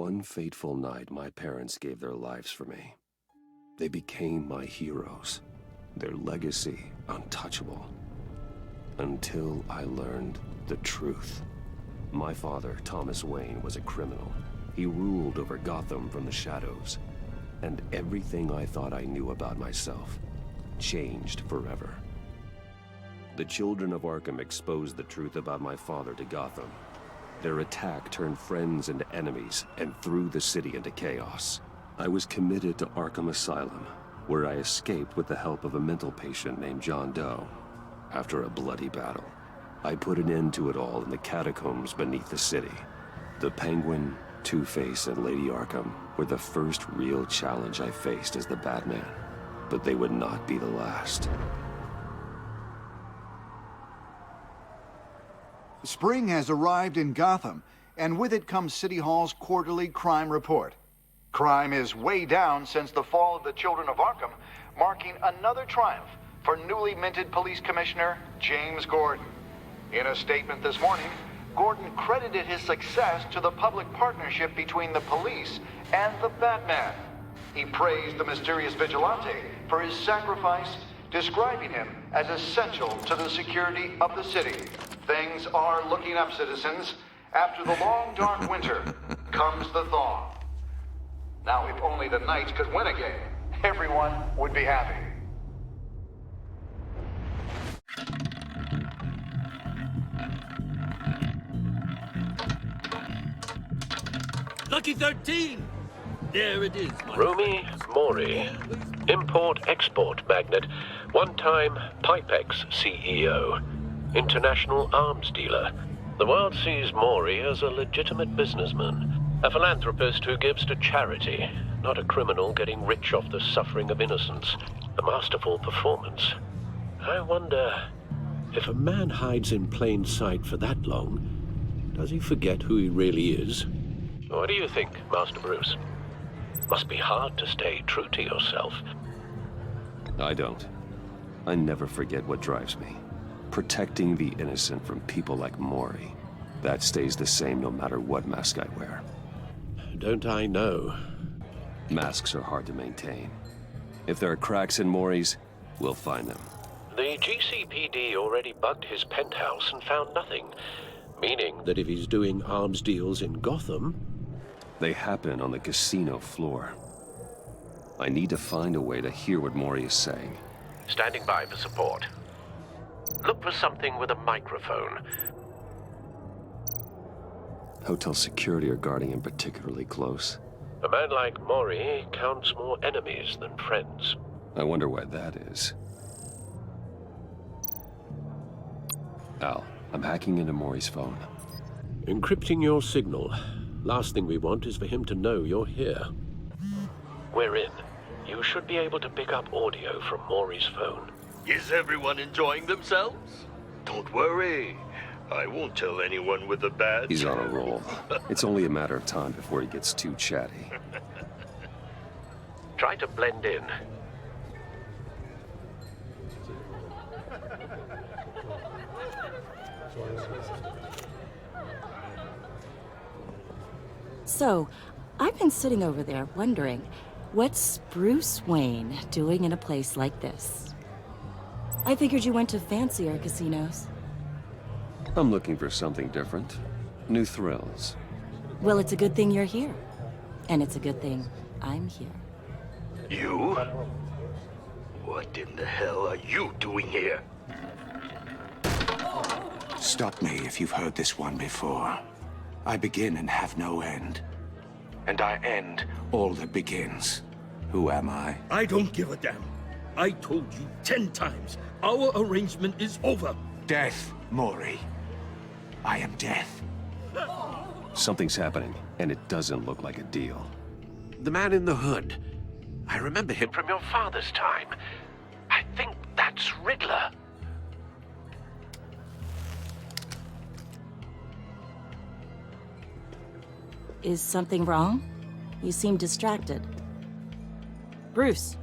One fateful night, my parents gave their lives for me. They became my heroes, their legacy untouchable. Until I learned the truth. My father, Thomas Wayne, was a criminal. He ruled over Gotham from the shadows. And everything I thought I knew about myself changed forever. The children of Arkham exposed the truth about my father to Gotham. Their attack turned friends into enemies and threw the city into chaos. I was committed to Arkham Asylum, where I escaped with the help of a mental patient named John Doe. After a bloody battle, I put an end to it all in the catacombs beneath the city. The Penguin, Two-Face, and Lady Arkham were the first real challenge I faced as the Batman, but they would not be the last. Spring has arrived in Gotham, and with it comes City Hall's quarterly crime report. Crime is way down since the fall of the Children of Arkham, marking another triumph for newly minted Police Commissioner James Gordon. In a statement this morning, Gordon credited his success to the public partnership between the police and the Batman. He praised the mysterious vigilante for his sacrifice, describing him as essential to the security of the city. Things are looking up, citizens. After the long, dark winter comes the thaw. Now, if only the Knights could win again, everyone would be happy. Lucky 13! There it is, my Rumi Mori, import-export magnate, one-time Pipex CEO, international arms dealer. The world sees Mori as a legitimate businessman, a philanthropist who gives to charity, not a criminal getting rich off the suffering of innocence. A masterful performance. I wonder, if a man hides in plain sight for that long, does he forget who he really is? What do you think, Master Bruce? Must be hard to stay true to yourself. I don't. I never forget what drives me. Protecting the innocent from people like Mori. That stays the same no matter what mask I wear. Don't I know? Masks are hard to maintain. If there are cracks in Mori's, we'll find them. The GCPD already bugged his penthouse and found nothing. Meaning that if he's doing arms deals in Gotham... They happen on the casino floor. I need to find a way to hear what Mori is saying. Standing by for support. Look for something with a microphone. Hotel security are guarding him particularly close. A man like Mori counts more enemies than friends. I wonder why that is. Al, I'm hacking into Mori's phone. Encrypting your signal. Last thing we want is for him to know you're here. We're in. You should be able to pick up audio from Mori's phone. Is everyone enjoying themselves? Don't worry. I won't tell anyone with a badge. He's on a roll. It's only a matter of time before he gets too chatty. Try to blend in. So, I've been sitting over there wondering, what's Bruce Wayne doing in a place like this? I figured you went to fancier casinos. I'm looking for something different. New thrills. Well, it's a good thing you're here. And it's a good thing I'm here. You? What in the hell are you doing here? Stop me if you've heard this one before. I begin and have no end. And I end all that begins. Who am I? I don't give a damn. I told you 10 times. Our arrangement is over. Death, Mori. I am death. Something's happening, and it doesn't look like a deal. The man in the hood. I remember him from your father's time. I think that's Riddler. Is something wrong? You seem distracted. Bruce.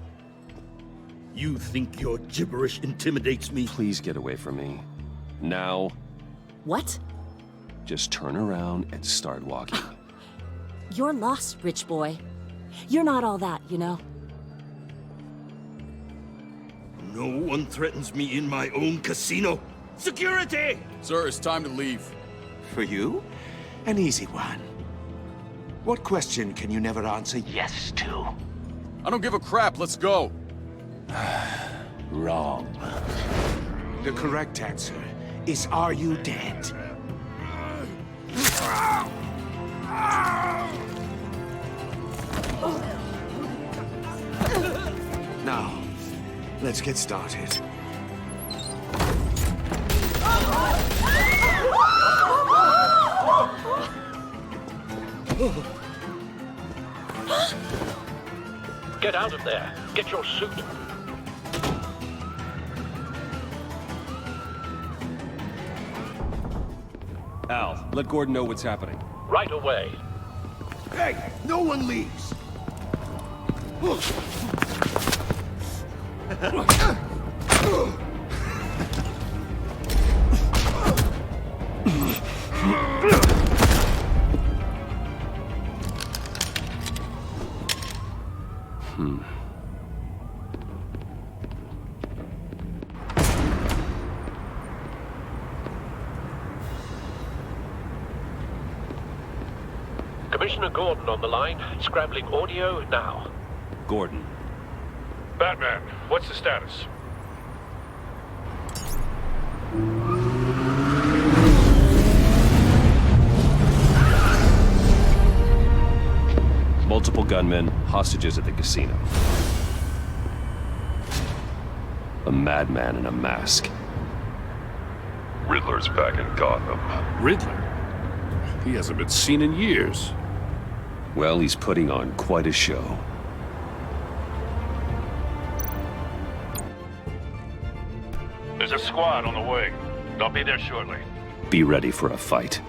You think your gibberish intimidates me? Please get away from me. Now. What? Just turn around and start walking. You're lost, rich boy. You're not all that, you know? No one threatens me in my own casino. Security! Sir, it's time to leave. For you? An easy one. What question can you never answer yes to? I don't give a crap, let's go. Wrong. The correct answer is, are you dead? Now, let's get started. Get out of there. Get your suit. Al, let Gordon know what's happening. Right away. Hey, no one leaves. Commissioner Gordon on the line. Scrambling audio now. Gordon. Batman, what's the status? Multiple gunmen, hostages at the casino. A madman in a mask. Riddler's back in Gotham. Riddler? He hasn't been seen in years. Well, he's putting on quite a show. There's a squad on the way. They'll be there shortly. Be ready for a fight.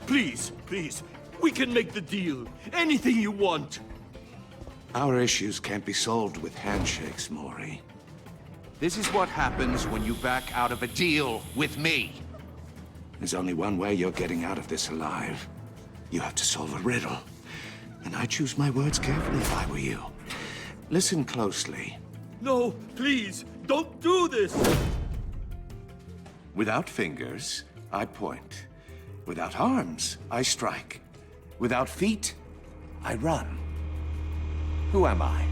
Please, please, we can make the deal. Anything you want. Our issues can't be solved with handshakes, Maury. This is what happens when you back out of a deal with me. There's only one way you're getting out of this alive. You have to solve a riddle. And I choose my words carefully if I were you. Listen closely. No, please, don't do this. Without fingers, I point. Without arms, I strike. Without feet, I run. Who am I?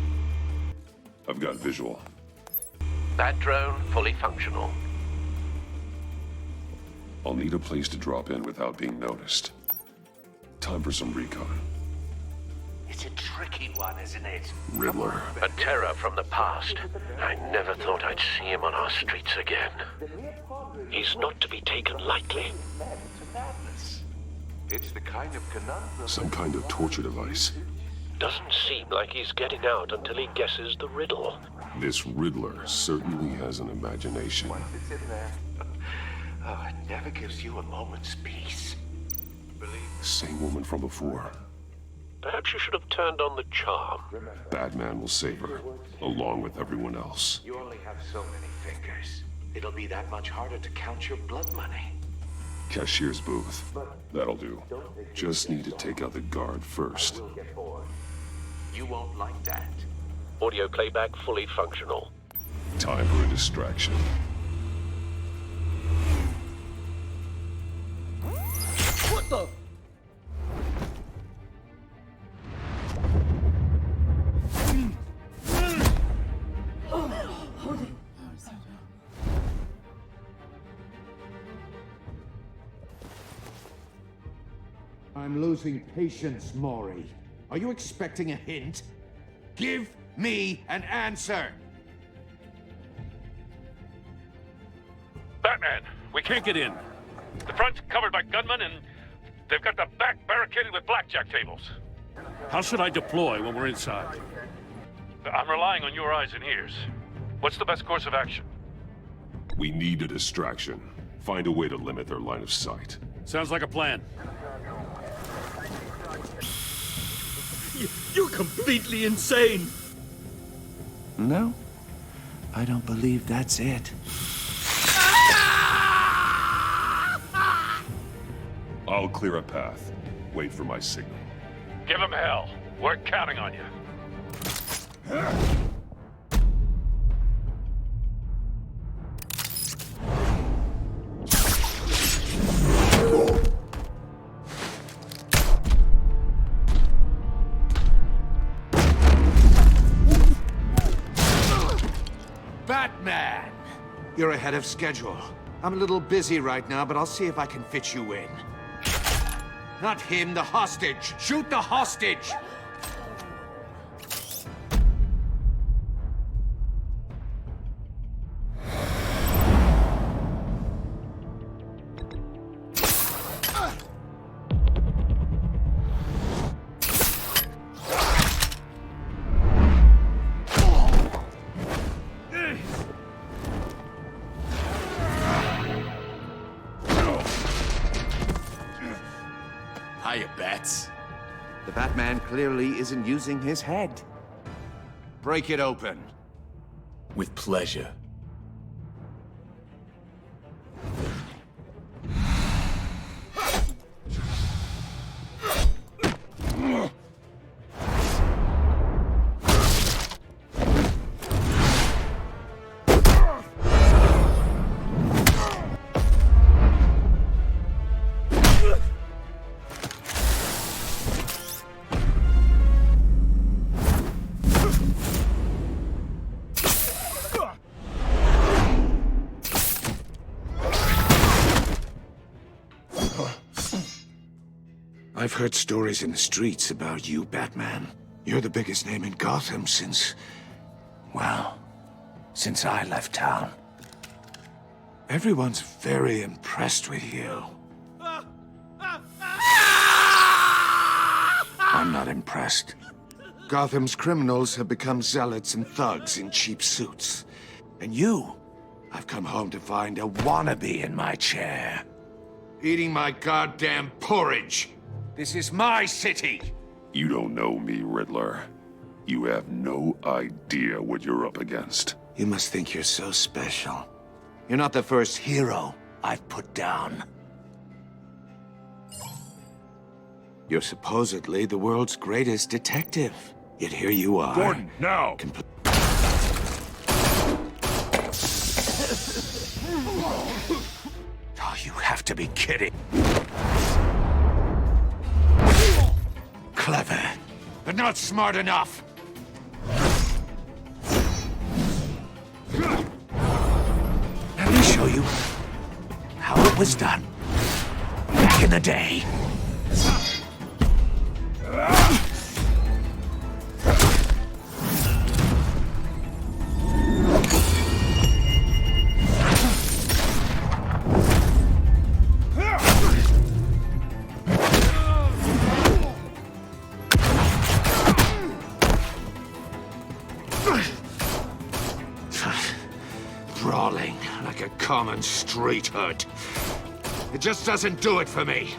I've got visual. That drone fully functional. I'll need a place to drop in without being noticed. Time for some recon. It's a tricky one, isn't it? Riddler. A terror from the past. I never thought I'd see him on our streets again. He's not to be taken lightly. It's the kind of conundrum. Some kind of torture device. Doesn't seem like he's getting out until he guesses the riddle. This Riddler certainly has an imagination. Once it's in there, oh, it never gives you a moment's peace. Same woman from before. Perhaps you should have turned on the charm. Batman will save her, along with everyone else. You only have so many fingers. It'll be that much harder to count your blood money. Cashier's booth. That'll do. Just need to take out the guard first. We'll get bored. You won't like that. Audio playback fully functional. Time for a distraction. What the? I'm losing patience, Maury. Are you expecting a hint? Give me an answer! Batman, we can't get in. The front's covered by gunmen and they've got the back barricaded with blackjack tables. How should I deploy when we're inside? I'm relying on your eyes and ears. What's the best course of action? We need a distraction. Find a way to limit their line of sight. Sounds like a plan. You're completely insane! No, I don't believe that's it. I'll clear a path. Wait for my signal. Give him hell. We're counting on you. Batman! You're ahead of schedule. I'm a little busy right now, but I'll see if I can fit you in. Not him, the hostage! Shoot the hostage! Hiya, Bats. The Batman clearly isn't using his head. Break it open. With pleasure. I've heard stories in the streets about you, Batman. You're the biggest name in Gotham since... well, since I left town. Everyone's very impressed with you. I'm not impressed. Gotham's criminals have become zealots and thugs in cheap suits. And you, I've come home to find a wannabe in my chair. Eating my goddamn porridge! This is my city! You don't know me, Riddler. You have no idea what you're up against. You must think you're so special. You're not the first hero I've put down. You're supposedly the world's greatest detective. Yet here you are. Gordon, now! Oh, you have to be kidding. Clever, but not smart enough. Let me show you how it was done back in the day. Brawling like a common street hood. It just doesn't do it for me.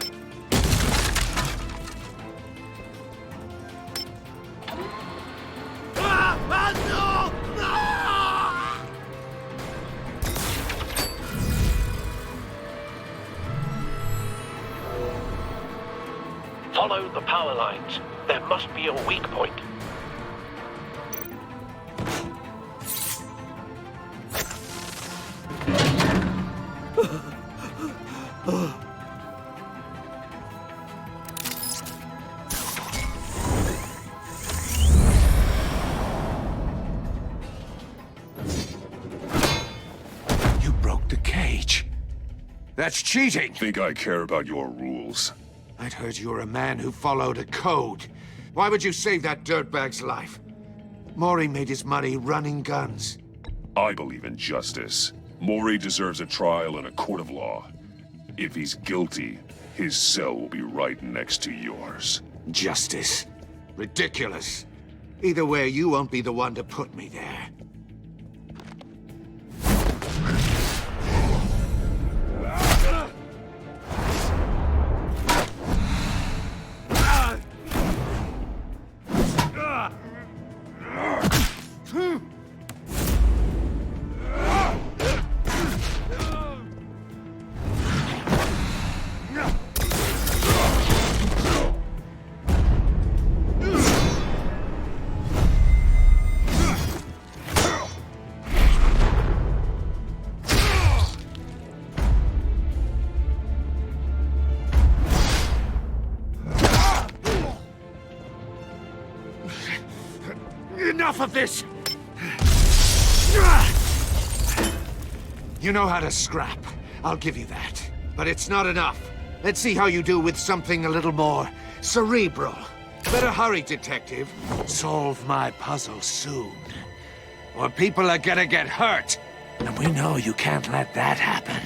Follow the power lines. There must be a weak point. You broke the cage. That's cheating. Think I care about your rules? I'd heard you were a man who followed a code. Why would you save that dirtbag's life? Maury made his money running guns. I believe in justice. Maury deserves a trial in a court of law. If he's guilty, his cell will be right next to yours. Justice. Ridiculous. Either way, you won't be the one to put me there. enough of this! You know how to scrap. I'll give you that. But it's not enough. Let's see how you do with something a little more cerebral. Better hurry, detective. Solve my puzzle soon. Or people are gonna get hurt. And we know you can't let that happen.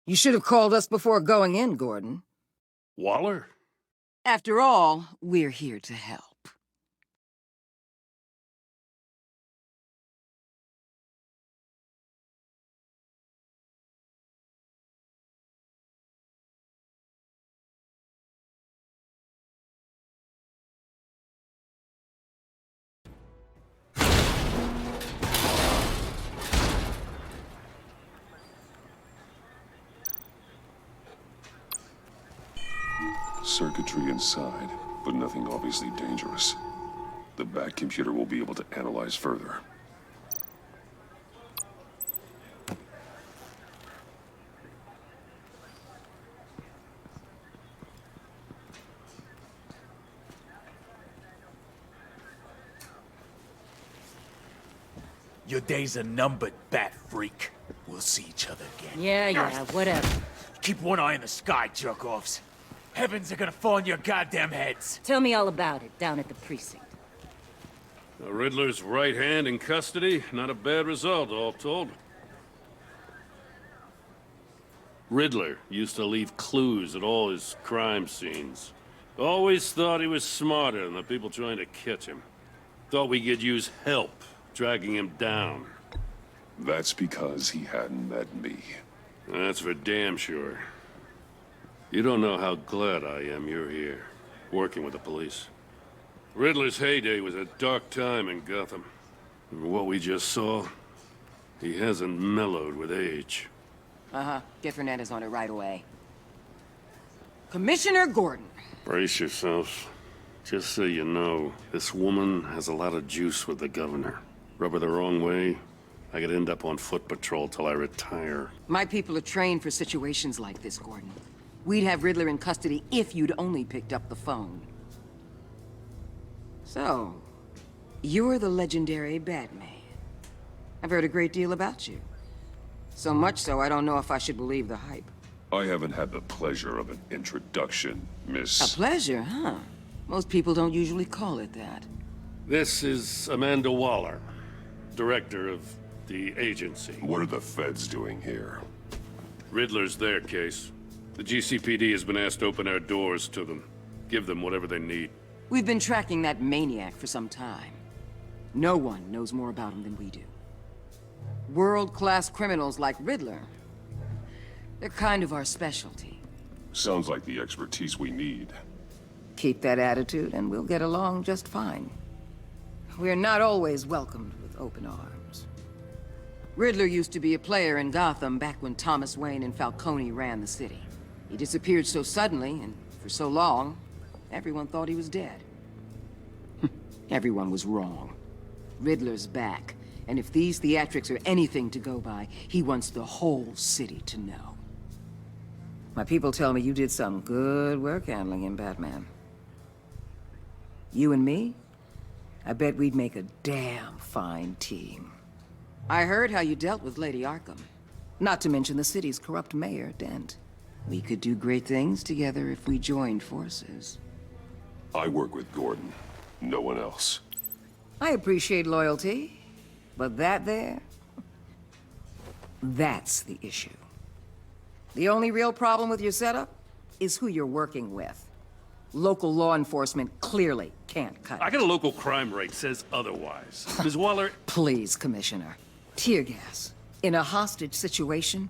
You should have called us before going in, Gordon. Waller? After all, we're here to help. Circuitry inside, but nothing obviously dangerous. The back computer will be able to analyze further. Your days are numbered, bat freak. We'll see each other again. Yeah, whatever. Keep one eye in the sky, jerk-offs. Heavens are gonna fall on your goddamn heads. Tell me all about it down at the precinct. The Riddler's right hand in custody. Not a bad result, all told. Riddler used to leave clues at all his crime scenes. Always thought he was smarter than the people trying to catch him. Thought we could use help dragging him down. That's because he hadn't met me. That's for damn sure. You don't know how glad I am you're here, working with the police. Riddler's heyday was a dark time in Gotham. And what we just saw, he hasn't mellowed with age. Uh-huh. Get Fernandez on it right away. Commissioner Gordon. Brace yourselves. Just so you know, this woman has a lot of juice with the governor. Rub her the wrong way, I could end up on foot patrol till I retire. My people are trained for situations like this, Gordon. We'd have Riddler in custody if you'd only picked up the phone. So, you're the legendary Batman. I've heard a great deal about you. So much so, I don't know if I should believe the hype. I haven't had the pleasure of an introduction, Miss... A pleasure, huh? Most people don't usually call it that. This is Amanda Waller, director of the agency. What are the feds doing here? Riddler's their case. The GCPD has been asked to open our doors to them. Give them whatever they need. We've been tracking that maniac for some time. No one knows more about him than we do. World-class criminals like Riddler. They're kind of our specialty. Sounds like the expertise we need. Keep that attitude and we'll get along just fine. We're not always welcomed with open arms. Riddler used to be a player in Gotham back when Thomas Wayne and Falcone ran the city. He disappeared so suddenly and for so long, everyone thought he was dead. Everyone was wrong. Riddler's back, and if these theatrics are anything to go by, he wants the whole city to know. My people tell me you did some good work handling him, Batman. You and me? I bet we'd make a damn fine team. I heard how you dealt with Lady Arkham. Not to mention the city's corrupt mayor, Dent. We could do great things together if we joined forces. I work with Gordon. No one else. I appreciate loyalty, but that there... that's the issue. The only real problem with your setup is who you're working with. Local law enforcement clearly can't cut I it. got a local crime rate says otherwise. Ms. Waller, Please, Commissioner. Tear gas. In a hostage situation,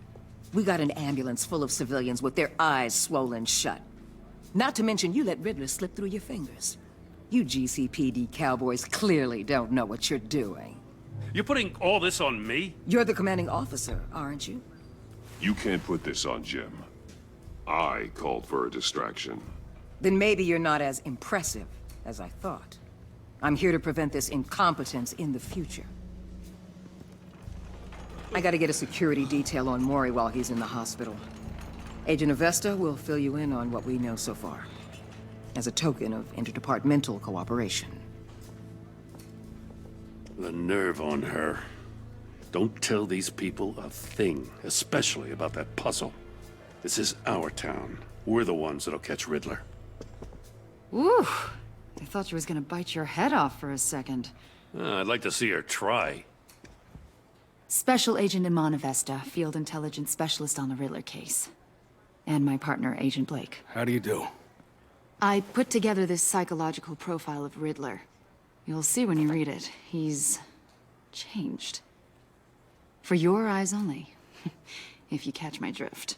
we got an ambulance full of civilians with their eyes swollen shut. Not to mention you let Riddler slip through your fingers. You GCPD cowboys clearly don't know what you're doing. you're putting all this on me? You're the commanding officer, aren't you? You can't put this on Jim. I called for a distraction. Then maybe you're not as impressive as I thought. I'm here to prevent this incompetence in the future. I gotta get a security detail on Maury while he's in the hospital. Agent Avesta will fill you in on what we know so far, as a token of interdepartmental cooperation. The nerve on her. Don't tell these people a thing, especially about that puzzle. This is our town. We're the ones that'll catch Riddler. Ooh, I thought you was gonna bite your head off for a second. I'd like to see her try. Special Agent Iman Avesta, Field Intelligence Specialist on the Riddler case. And my partner, Agent Blake. How do you do? I put together this psychological profile of Riddler. You'll see when you read it. He's changed. For your eyes only, if you catch my drift.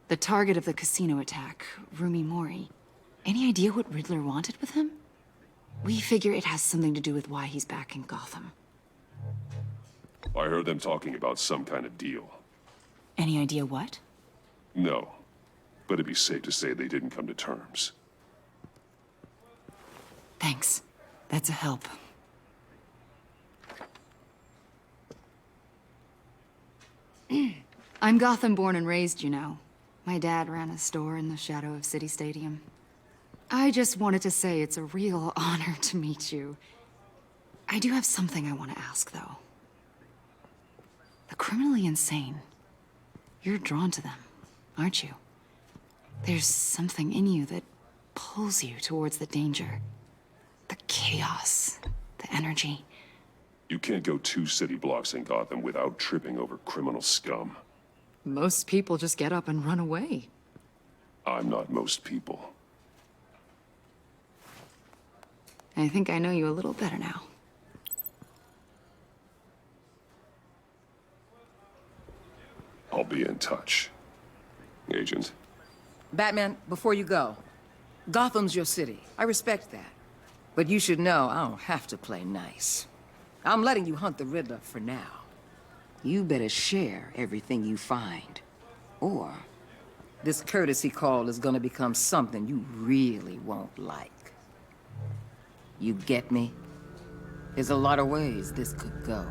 The target of the casino attack, Rumi Mori. Any idea what Riddler wanted with him? We figure it has something to do with why he's back in Gotham. I heard them talking about some kind of deal. Any idea what? No, but it'd be safe to say they didn't come to terms. Thanks. That's a help. I'm Gotham born and raised, you know. My dad ran a store in the shadow of City Stadium. I just wanted to say it's a real honor to meet you. I do have something I want to ask, though. The criminally insane. You're drawn to them, aren't you? There's something in you that pulls you towards the danger. The chaos, the energy. You can't go 2 city blocks in Gotham without tripping over criminal scum. Most people just get up and run away. I'm not most people. I think I know you a little better now. I'll be in touch. Agent. Batman, before you go, Gotham's your city. I respect that. But you should know I don't have to play nice. I'm letting you hunt the Riddler for now. You better share everything you find. Or this courtesy call is gonna become something you really won't like. You get me? There's a lot of ways this could go.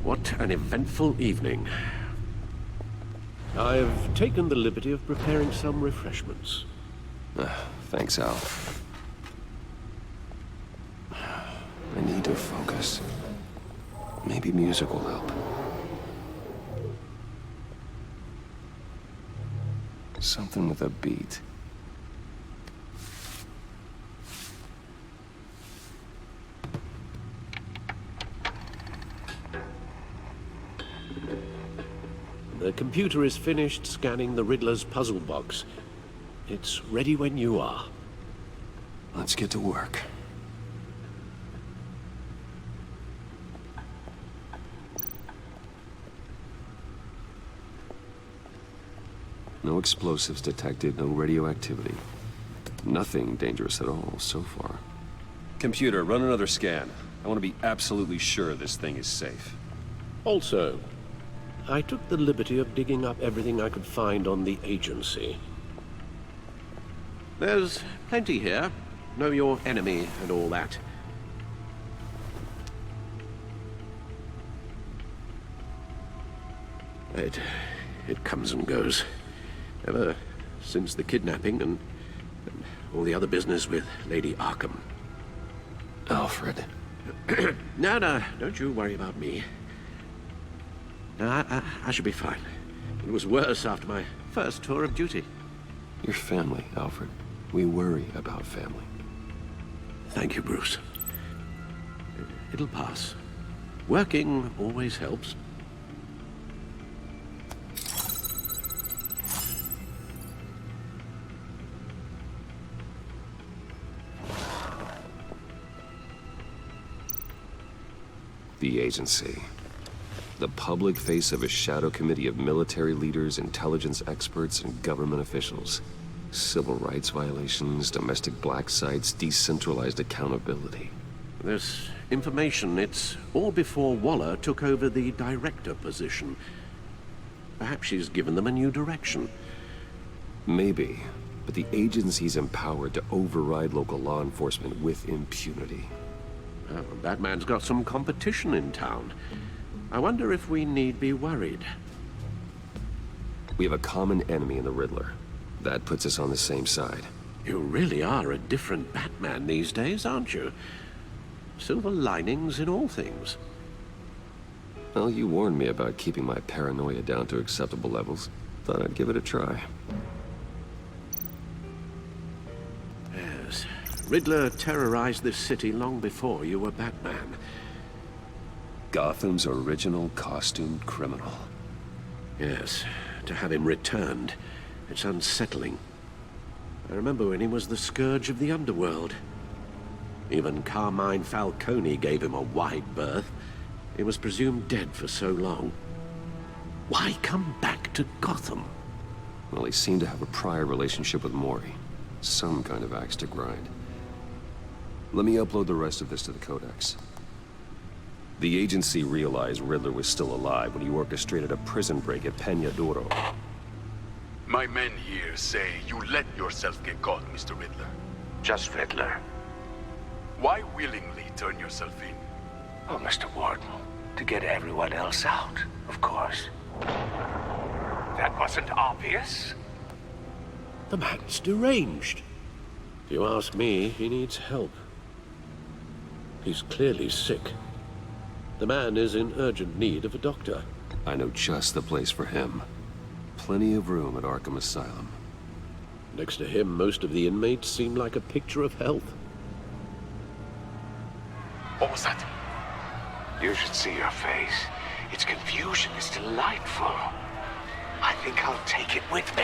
What an eventful evening. I've taken the liberty of preparing some refreshments. Thanks, Al. I need to focus. Maybe music will help. Something with a beat. The computer is finished scanning the Riddler's puzzle box. It's ready when you are. Let's get to work. No explosives detected, no radioactivity. Nothing dangerous at all so far. Computer, run another scan. I want to be absolutely sure this thing is safe. Also, I took the liberty of digging up everything I could find on the agency. There's plenty here. Know your enemy and all that. It comes and goes. Ever since the kidnapping and all the other business with Lady Arkham. Alfred. No, don't you worry about me. No, I should be fine. It was worse after my first tour of duty. Your family, Alfred. We worry about family. Thank you, Bruce. It'll pass. Working always helps. The agency. The public face of a shadow committee of military leaders, intelligence experts, and government officials. Civil rights violations, domestic black sites, decentralized accountability. This information, it's all before Waller took over the director position. Perhaps she's given them a new direction. Maybe, but the agency's empowered to override local law enforcement with impunity. Oh, Batman's got some competition in town. I wonder if we need be worried. We have a common enemy in the Riddler. That puts us on the same side. You really are a different Batman these days, aren't you? Silver linings in all things. Well, you warned me about keeping my paranoia down to acceptable levels. Thought I'd give it a try. Yes. Riddler terrorized this city long before you were Batman. Gotham's original costumed criminal. Yes. To have him returned, it's unsettling. I remember when he was the scourge of the underworld. Even Carmine Falcone gave him a wide berth. He was presumed dead for so long. Why come back to Gotham? Well, he seemed to have a prior relationship with Mori. Some kind of axe to grind. Let me upload the rest of this to the Codex. The agency realized Riddler was still alive when he orchestrated a prison break at Peñadoro. My men here say you let yourself get caught, Mr. Riddler. Just Riddler. Why willingly turn yourself in? Oh, Mr. Warden, to get everyone else out, of course. That wasn't obvious. The man's deranged. If you ask me, he needs help. He's clearly sick. The man is in urgent need of a doctor. I know just the place for him. Plenty of room at Arkham Asylum. Next to him, most of the inmates seem like a picture of health. What was that? You should see your face. Its confusion is delightful. I think I'll take it with me.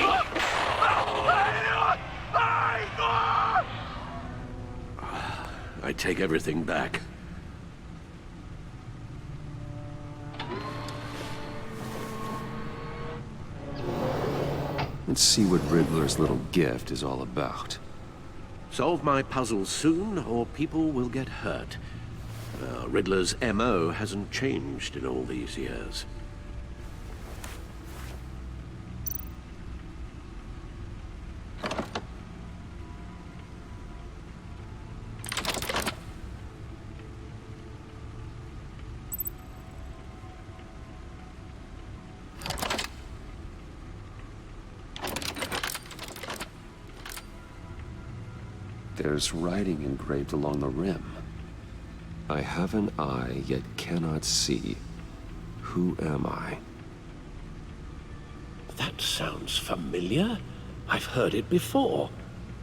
I take everything back. Let's see what Riddler's little gift is all about. Solve my puzzle soon, or people will get hurt. Riddler's MO hasn't changed in all these years. There's writing engraved along the rim. I have an eye, yet cannot see. Who am I? That sounds familiar. I've heard it before.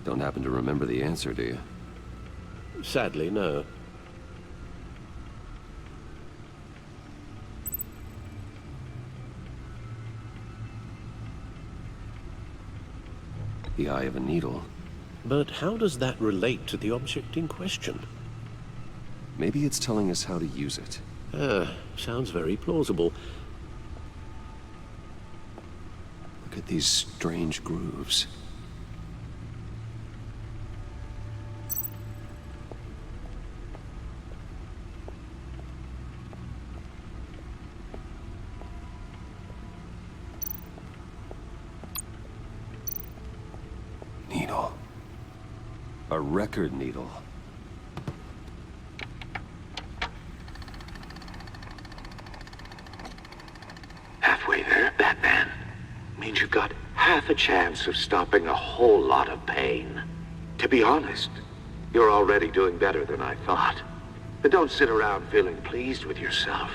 Don't happen to remember the answer, do you? Sadly, no. The eye of a needle. But how does that relate to the object in question? Maybe it's telling us how to use it. Sounds very plausible. Look at these strange grooves. Needle. A record needle. halfway there, Batman. Means you've got half a chance of stopping a whole lot of pain. To be honest, you're already doing better than I thought. But don't sit around feeling pleased with yourself.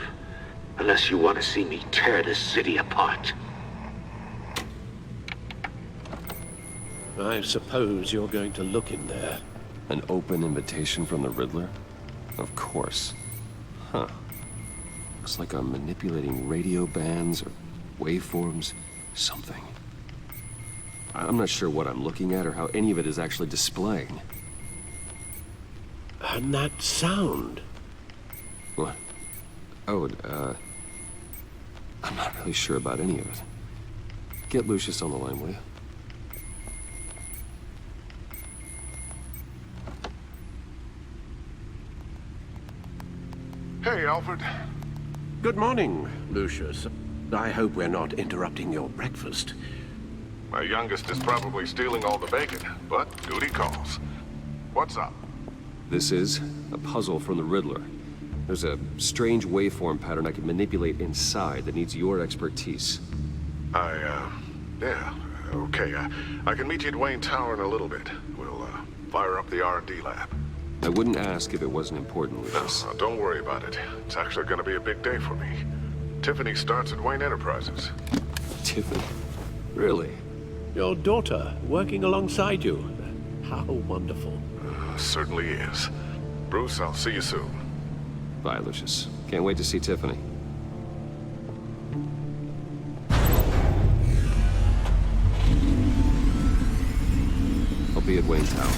Unless you want to see me tear this city apart. I suppose you're going to look in there. An open invitation from the Riddler? Of course. Huh. Looks like I'm manipulating radio bands or waveforms. Something. I'm not sure what I'm looking at or how any of it is actually displaying. And that sound? What? Oh, I'm not really sure about any of it. Get Lucius on the line, will you? Hey, Alfred. Good morning, Lucius. I hope we're not interrupting your breakfast. My youngest is probably stealing all the bacon, but duty calls. What's up? This is a puzzle from the Riddler. There's a strange waveform pattern I can manipulate inside that needs your expertise. Yeah, okay. I can meet you at Wayne Tower in a little bit. We'll, fire up the R&D lab. I wouldn't ask if it wasn't important, Lucius. No, don't worry about it. It's actually gonna be a big day for me. Tiffany starts at Wayne Enterprises. Tiffany? Really? Your daughter working alongside you. How wonderful. Certainly is. Bruce, I'll see you soon. Bye, Lucius. Can't wait to see Tiffany. I'll be at Wayne Tower.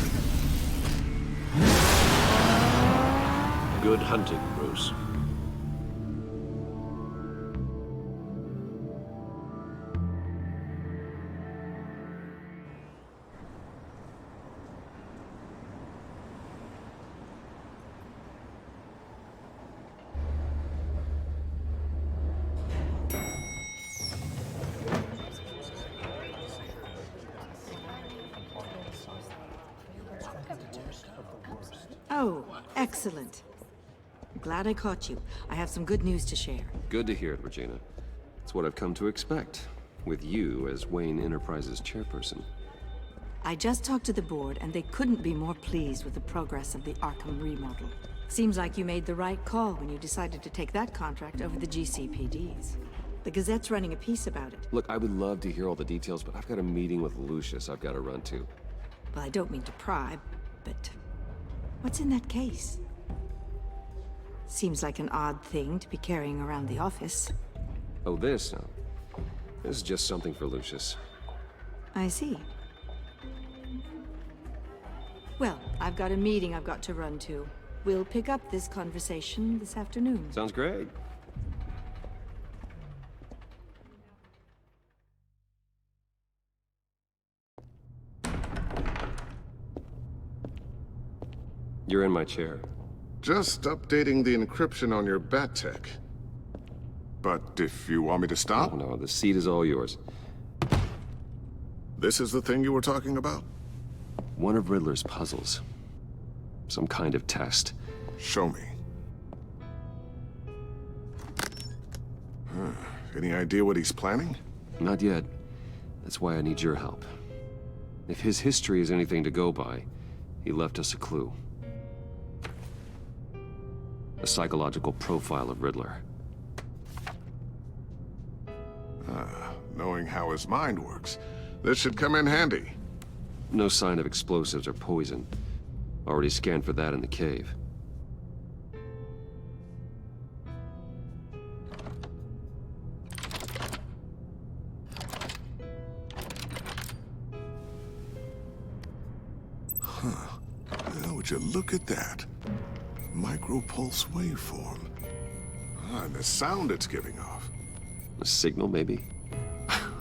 Good hunting, Bruce. Oh, excellent. I'm glad I caught you. I have some good news to share. Good to hear it, Regina. It's what I've come to expect, with you as Wayne Enterprises chairperson. I just talked to the board, and they couldn't be more pleased with the progress of the Arkham remodel. Seems like you made the right call when you decided to take that contract over the GCPD's. The Gazette's running a piece about it. Look, I would love to hear all the details, but I've got a meeting with Lucius I've got to run to. Well, I don't mean to pry, but what's in that case? Seems like an odd thing to be carrying around the office. Oh, this? No. This is just something for Lucius. I see. Well, I've got a meeting I've got to run to. We'll pick up this conversation this afternoon. Sounds great. You're in my chair. Just updating the encryption on your bat tech. But if you want me to stop? Oh, no, the seat is all yours. This is the thing you were talking about? One of Riddler's puzzles. Some kind of test. Show me. Any idea what he's planning? Not yet. That's why I need your help. If his history is anything to go by, he left us a clue. A psychological profile of Riddler. Knowing how his mind works, this should come in handy. No sign of explosives or poison. Already scanned for that in the cave. Would you look at that? Micropulse waveform. And the sound it's giving off. A signal, maybe?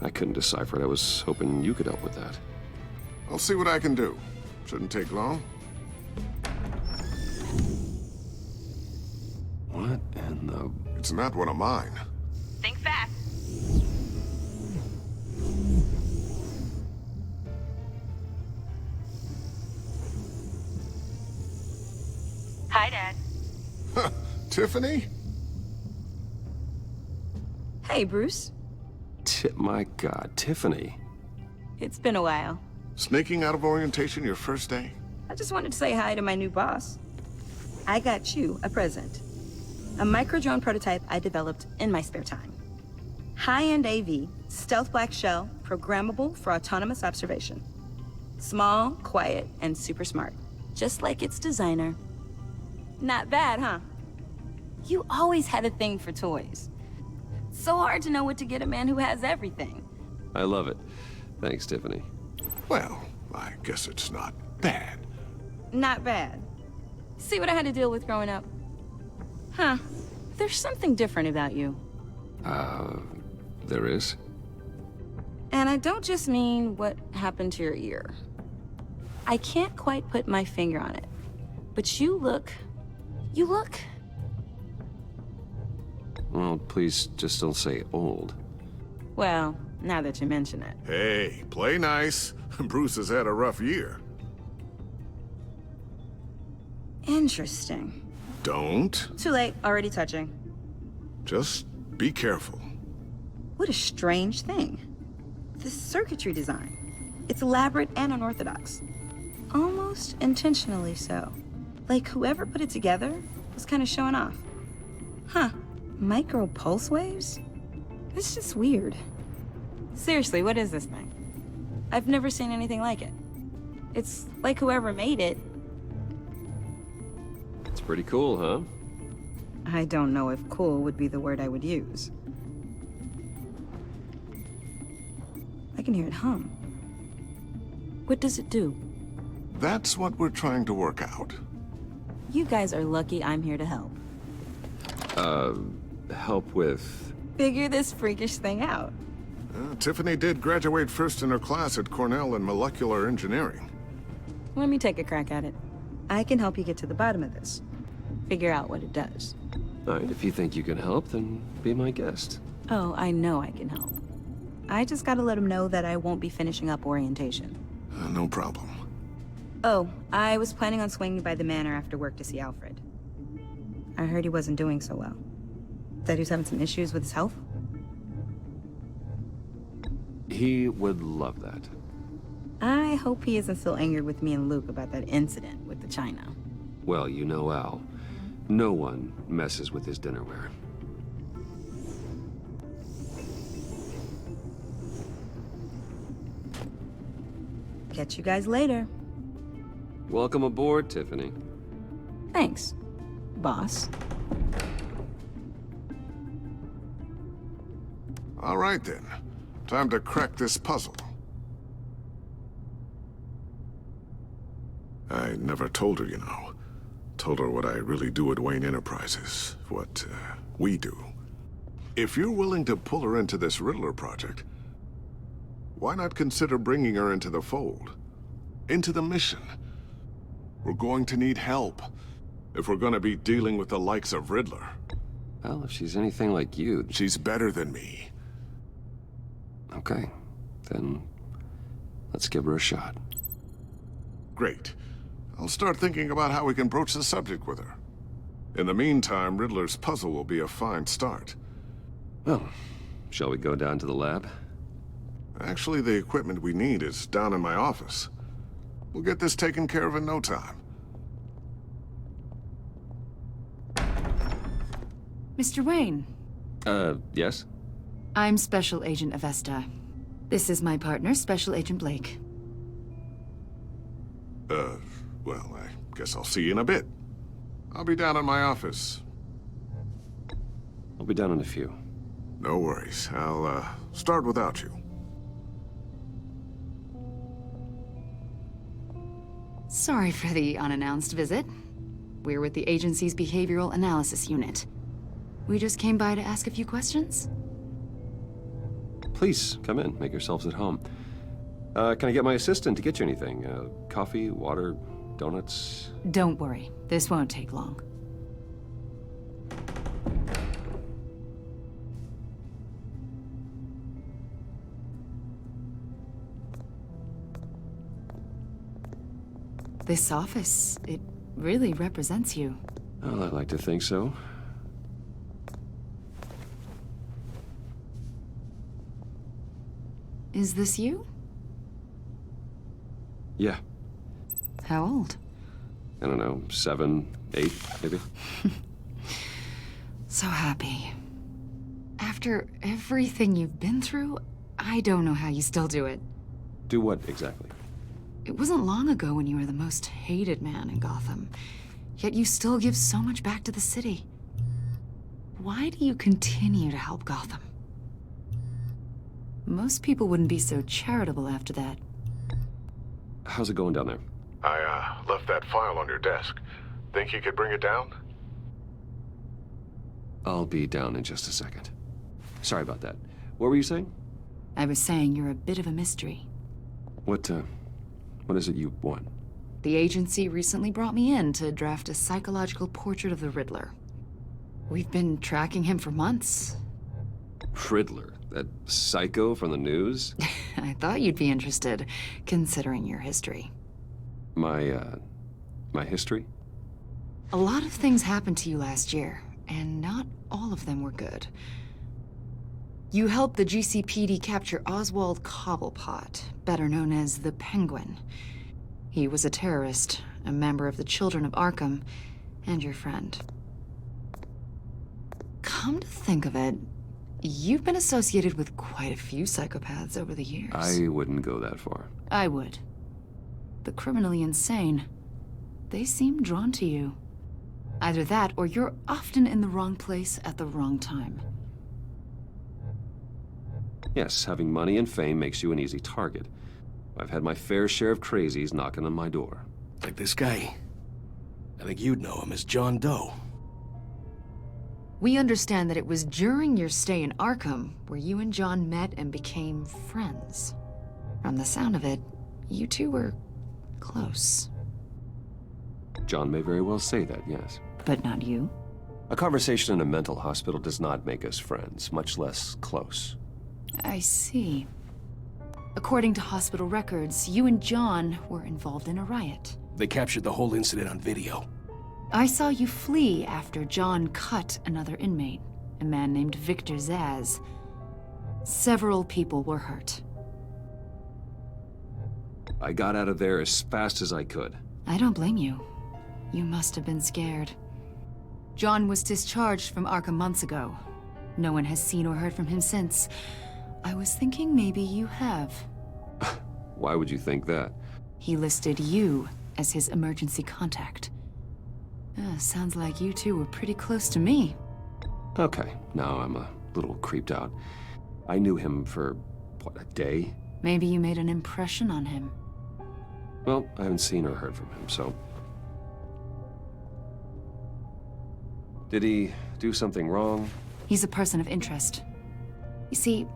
I couldn't decipher it. I was hoping you could help with that. I'll see what I can do. Shouldn't take long. What in the... It's not one of mine. Think fast. Hi, Dad. Tiffany? Hey, Bruce. My God, Tiffany. It's been a while. Sneaking out of orientation your first day? I just wanted to say hi to my new boss. I got you a present. A micro-drone prototype I developed in my spare time. High-end AV, stealth black shell, programmable for autonomous observation. Small, quiet, and super smart. Just like its designer. Not bad, huh? You always had a thing for toys. So hard to know what to get a man who has everything. I love it. Thanks, Tiffany. Well, I guess it's not bad. Not bad. See what I had to deal with growing up? Huh. There's something different about you. There is? And I don't just mean what happened to your ear. I can't quite put my finger on it. But you look... Well, please just don't say old. Well, now that you mention it. Hey, play nice. Bruce has had a rough year. Interesting. Don't. Too late, already touching. Just be careful. What a strange thing. The circuitry design. It's elaborate and unorthodox. Almost intentionally so. Like whoever put it together was kind of showing off. Huh. Micro pulse waves? It's just weird. Seriously, what is this thing? I've never seen anything like it. It's like whoever made it. It's pretty cool, huh? I don't know if cool would be the word I would use. I can hear it hum. What does it do? That's what we're trying to work out. You guys are lucky I'm here to help. Help with... Figure this freakish thing out. Tiffany did graduate first in her class at Cornell in molecular engineering. Let me take a crack at it. I can help you get to the bottom of this. Figure out what it does. All right, if you think you can help, then be my guest. Oh, I know I can help. I just gotta let him know that I won't be finishing up orientation. No problem. Oh, I was planning on swinging by the manor after work to see Alfred. I heard he wasn't doing so well. That he was having some issues with his health? He would love that. I hope he isn't still angered with me and Luke about that incident with the china. Well, you know Al. No one messes with his dinnerware. Catch you guys later. Welcome aboard, Tiffany. Thanks, boss. All right, then. Time to crack this puzzle. I never told her, you know. Told her what I really do at Wayne Enterprises. What, we do. If you're willing to pull her into this Riddler project, why not consider bringing her into the fold? Into the mission? We're going to need help if we're gonna be dealing with the likes of Riddler. Well, if she's anything like you... She's better than me. Okay, then let's give her a shot. Great. I'll start thinking about how we can broach the subject with her. In the meantime, Riddler's puzzle will be a fine start. Well, shall we go down to the lab? Actually, the equipment we need is down in my office. We'll get this taken care of in no time. Mr. Wayne. Yes? I'm Special Agent Avesta. This is my partner, Special Agent Blake. Well, I guess I'll see you in a bit. I'll be down in my office. I'll be down in a few. No worries. I'll, start without you. Sorry for the unannounced visit. We're with the agency's Behavioral Analysis Unit. We just came by to ask a few questions. Please, come in. Make yourselves at home. Can I get my assistant to get you anything? Coffee, water, donuts? Don't worry. This won't take long. This office, it really represents you. Well, I'd like to think so. Is this you? Yeah. How old? I don't know, 7, 8, maybe? So happy. After everything you've been through, I don't know how you still do it. Do what, exactly? It wasn't long ago when you were the most hated man in Gotham, yet you still give so much back to the city. Why do you continue to help Gotham? Most people wouldn't be so charitable after that. How's it going down there? I left that file on your desk. Think you could bring it down? I'll be down in just a second. Sorry about that. What were you saying? I was saying you're a bit of a mystery. What is it you want? The agency recently brought me in to draft a psychological portrait of the Riddler. We've been tracking him for months. Riddler? That psycho from the news? I thought you'd be interested, considering your history. My history? A lot of things happened to you last year, and not all of them were good. You helped the GCPD capture Oswald Cobblepot, better known as the Penguin. He was a terrorist, a member of the Children of Arkham, and your friend. Come to think of it, you've been associated with quite a few psychopaths over the years. I wouldn't go that far. I would. The criminally insane. They seem drawn to you. Either that, or you're often in the wrong place at the wrong time. Yes, having money and fame makes you an easy target. I've had my fair share of crazies knocking on my door. Like this guy. I think you'd know him as John Doe. We understand that it was during your stay in Arkham where you and John met and became friends. From the sound of it, you two were close. John may very well say that, yes. But not you? A conversation in a mental hospital does not make us friends, much less close. I see. According to hospital records, you and John were involved in a riot. They captured the whole incident on video. I saw you flee after John cut another inmate, a man named Victor Zsasz. Several people were hurt. I got out of there as fast as I could. I don't blame you. You must have been scared. John was discharged from Arkham months ago. No one has seen or heard from him since. I was thinking maybe you have. Why would you think that? He listed you as his emergency contact. Sounds like you two were pretty close to me. Okay, now I'm a little creeped out. I knew him for, what, a day? Maybe you made an impression on him. Well, I haven't seen or heard from him, so... Did he do something wrong? He's a person of interest. You see,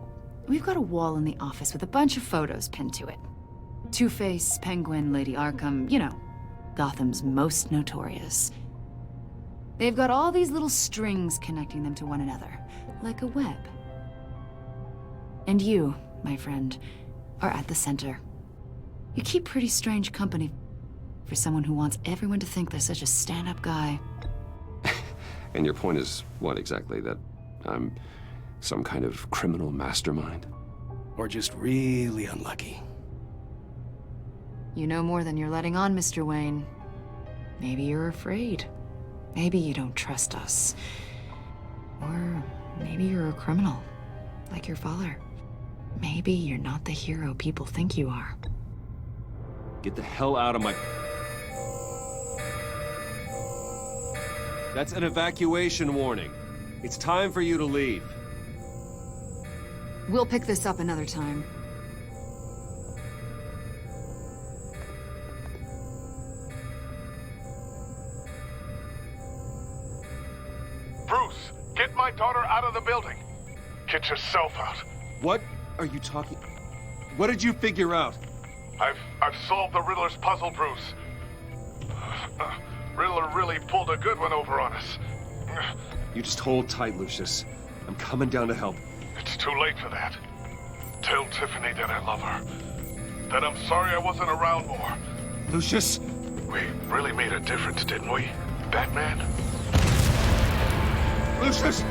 we've got a wall in the office with a bunch of photos pinned to it. Two-Face, Penguin, Lady Arkham, you know, Gotham's most notorious. They've got all these little strings connecting them to one another, like a web. And you, my friend, are at the center. You keep pretty strange company for someone who wants everyone to think they're such a stand-up guy. And your point is what exactly? That I'm some kind of criminal mastermind? Or just really unlucky. You know more than you're letting on, Mr. Wayne. Maybe you're afraid. Maybe you don't trust us. Or maybe you're a criminal, like your father. Maybe you're not the hero people think you are. Get the hell out of my... That's an evacuation warning. It's time for you to leave. We'll pick this up another time. Bruce, get my daughter out of the building. Get yourself out. What are you talking... What did you figure out? I've solved the Riddler's puzzle, Bruce. Riddler really pulled a good one over on us. You just hold tight, Lucius. I'm coming down to help. It's too late for that. Tell Tiffany that I love her. That I'm sorry I wasn't around more. Lucius! We really made a difference, didn't we, Batman? Lucius!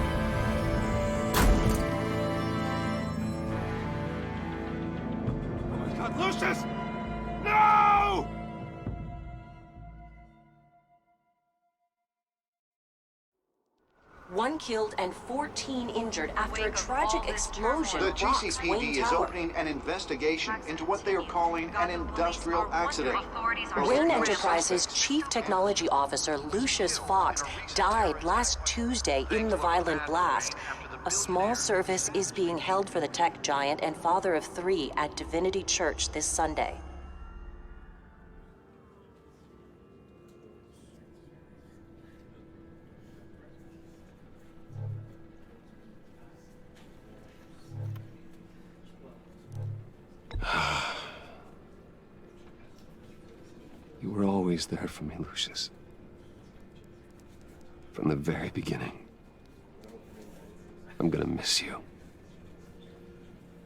1 killed and 14 injured after a tragic explosion The rocks GCPD Wayne is Tower. opening an investigation into what they are calling an industrial accident. Wayne Enterprises' Chief Technology Officer Lucius Fox died last Tuesday in the violent blast. A small service is being held for the tech giant and father of 3 at Divinity Church this Sunday. You were always there for me, Lucius. From the very beginning. I'm gonna miss you.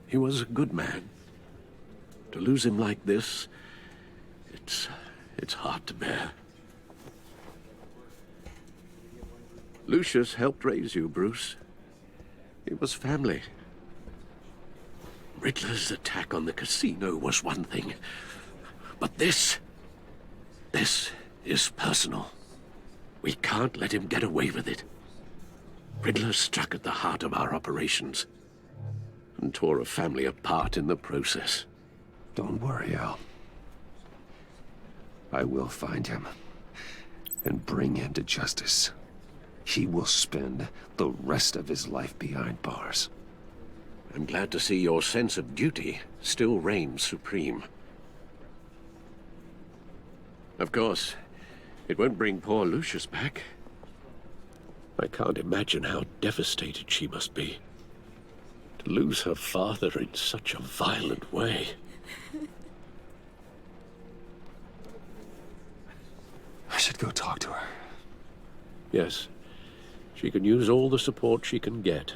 He was a good man. To lose him like this, it's hard to bear. Lucius helped raise you, Bruce. It was family. Riddler's attack on the casino was one thing, but this is personal. We can't let him get away with it. Riddler struck at the heart of our operations and tore a family apart in the process. Don't worry, Al. I will find him and bring him to justice. He will spend the rest of his life behind bars. I'm glad to see your sense of duty still reigns supreme. Of course, it won't bring poor Lucius back. I can't imagine how devastated she must be. To lose her father in such a violent way. I should go talk to her. Yes, she can use all the support she can get.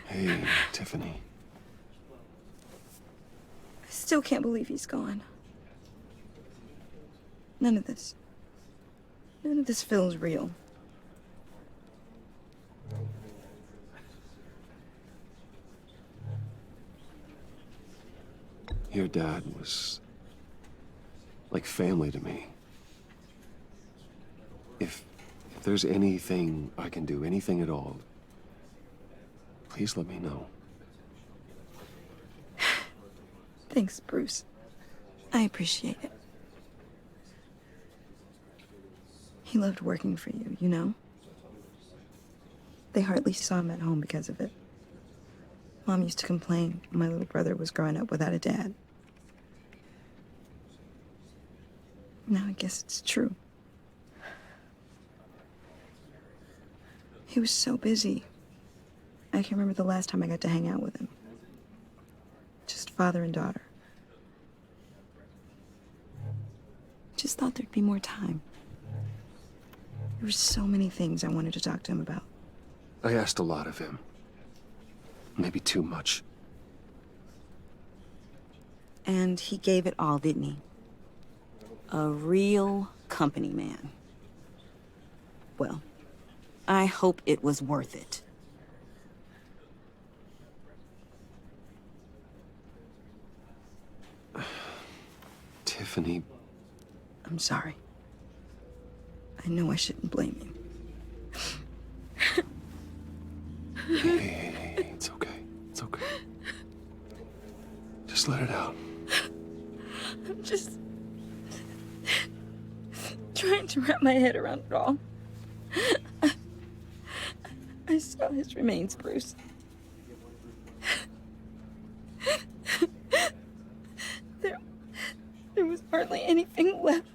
Hey, Tiffany. I still can't believe he's gone. None of this feels real. Your dad was like family to me. If there's anything I can do, anything at all, please let me know. Thanks, Bruce. I appreciate it. He loved working for you, you know? They hardly saw him at home because of it. Mom used to complain when my little brother was growing up without a dad. Now I guess it's true. He was so busy. I can remember the last time I got to hang out with him. Just father and daughter. Just thought there'd be more time. There were so many things I wanted to talk to him about. I asked a lot of him. Maybe too much. And he gave it all, didn't he? A real company man. Well, I hope it was worth it. Tiffany. I'm sorry. I know I shouldn't blame you. Hey, it's okay. It's okay. Just let it out. I'm just trying to wrap my head around it all. I saw his remains, Bruce. There was hardly anything left.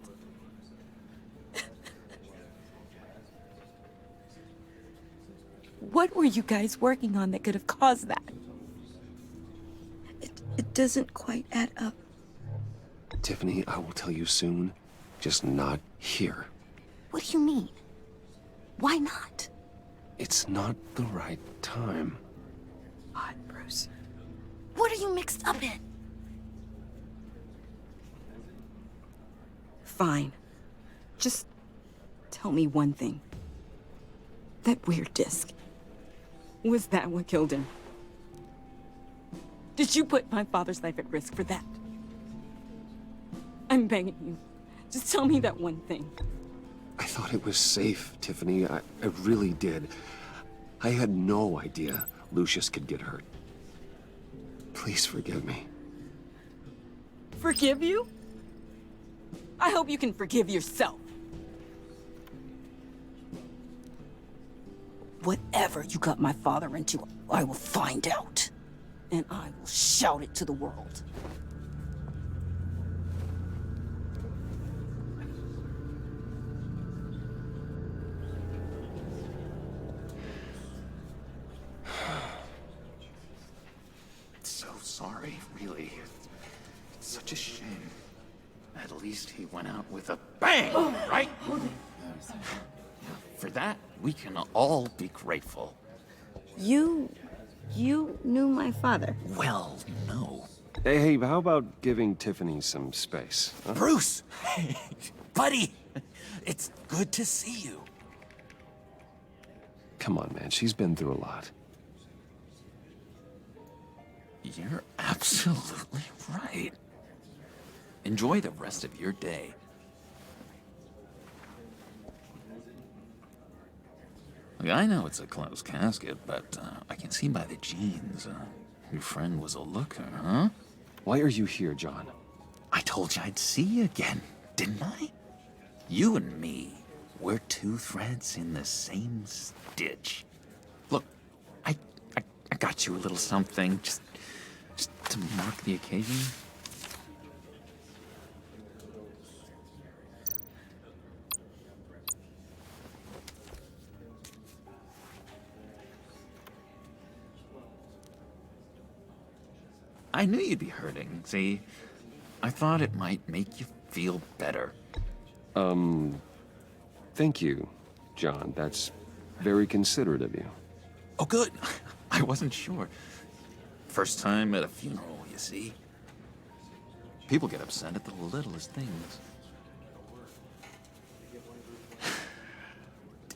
What were you guys working on that could have caused that? It doesn't quite add up. Tiffany, I will tell you soon. Just not here. What do you mean? Why not? It's not the right time. Odd, Bruce. What are you mixed up in? Fine. Just tell me one thing. That weird disc. Was that what killed him? Did you put my father's life at risk for that? I'm begging you. Just tell me that one thing. I thought it was safe, Tiffany. I really did. I had no idea Lucius could get hurt. Please forgive me. Forgive you? I hope you can forgive yourself. Whatever you got my father into, I will find out. And I will shout it to the world. So sorry, really. It's such a shame. At least he went out with a bang, right? For that, we can all be grateful. You knew my father. Well, no. Hey, how about giving Tiffany some space? Huh? Bruce! Buddy! It's good to see you. Come on, man. She's been through a lot. You're absolutely right. Enjoy the rest of your day. Look, I know it's a closed casket, but I can see by the jeans. Your friend was a looker, huh? Why are you here, John? I told you I'd see you again, didn't I? You and me, we're two threads in the same stitch. Look, I got you a little something, just to mark the occasion. I knew you'd be hurting, see? I thought it might make you feel better. Thank you, John. That's very considerate of you. Oh, good. I wasn't sure. First time at a funeral, you see? People get upset at the littlest things.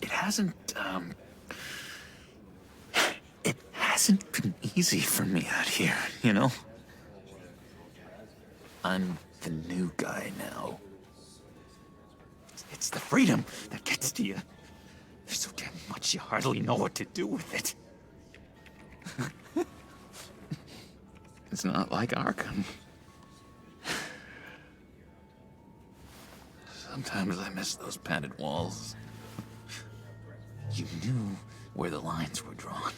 It hasn't been easy for me out here, you know? I'm the new guy now. It's the freedom that gets to you. There's so damn much you hardly know what to do with it. It's not like Arkham. Sometimes I miss those padded walls. You knew where the lines were drawn.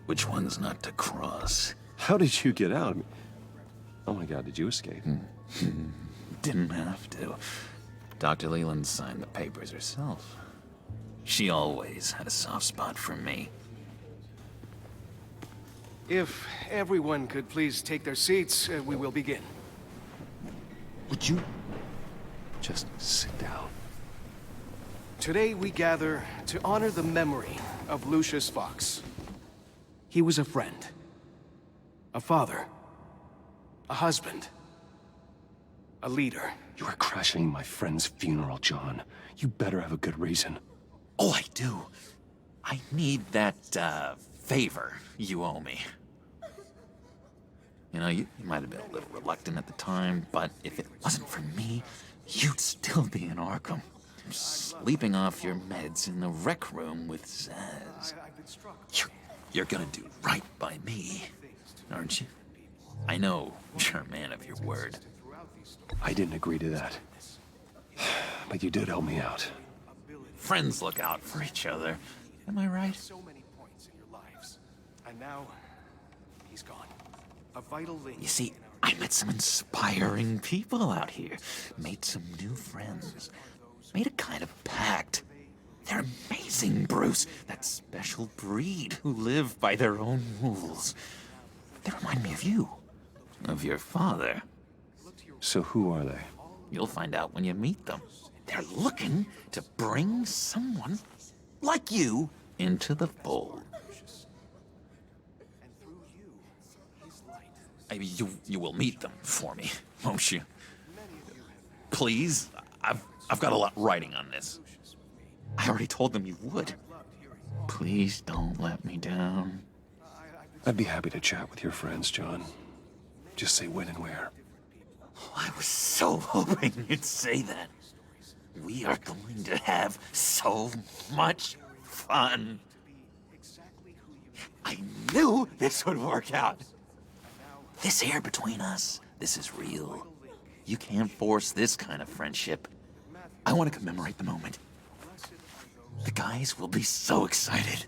Which ones not to cross. How did you get out? Oh my God, did you escape? Didn't have to. Dr. Leland signed the papers herself. She always had a soft spot for me. If everyone could please take their seats, we will begin. Would you just sit down? Today we gather to honor the memory of Lucius Fox. He was a friend, a father, a husband, a leader. You are crashing my friend's funeral, John. You better have a good reason. Oh, I do. I need that, favor you owe me. You know, you might have been a little reluctant at the time, but if it wasn't for me, you'd still be in Arkham. Sleeping off your meds in the rec room with Zaz. You're gonna do right by me, aren't you? I know you're a man of your word. I didn't agree to that. But you did help me out. Friends look out for each other. Am I right? So many points in your lives. And now, he's gone. A vital link. You see, I met some inspiring people out here. Made some new friends. Made a kind of pact. They're amazing, Bruce. That special breed who live by their own rules. They remind me of you. Of your father. So who are they? You'll find out when you meet them. They're looking to bring someone like you into the fold. You will meet them for me, won't you? Please? I've got a lot writing on this. I already told them you would. Please don't let me down. I'd be happy to chat with your friends, John. Just say when and where. I was so hoping you'd say that. We are going to have so much fun. I knew this would work out. This air between us, this is real. You can't force this kind of friendship. I want to commemorate the moment. The guys will be so excited.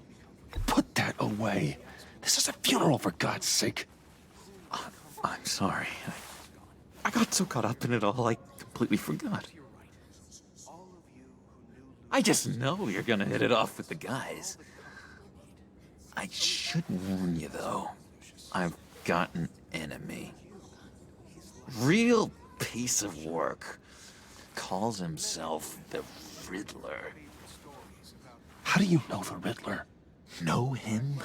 Put that away. This is a funeral, for God's sake. I'm sorry. I got so caught up in it all, I completely forgot. I just know you're gonna hit it off with the guys. I should warn you, though. I've got an enemy. Real piece of work. Calls himself the Riddler. How do you know the Riddler? Know him?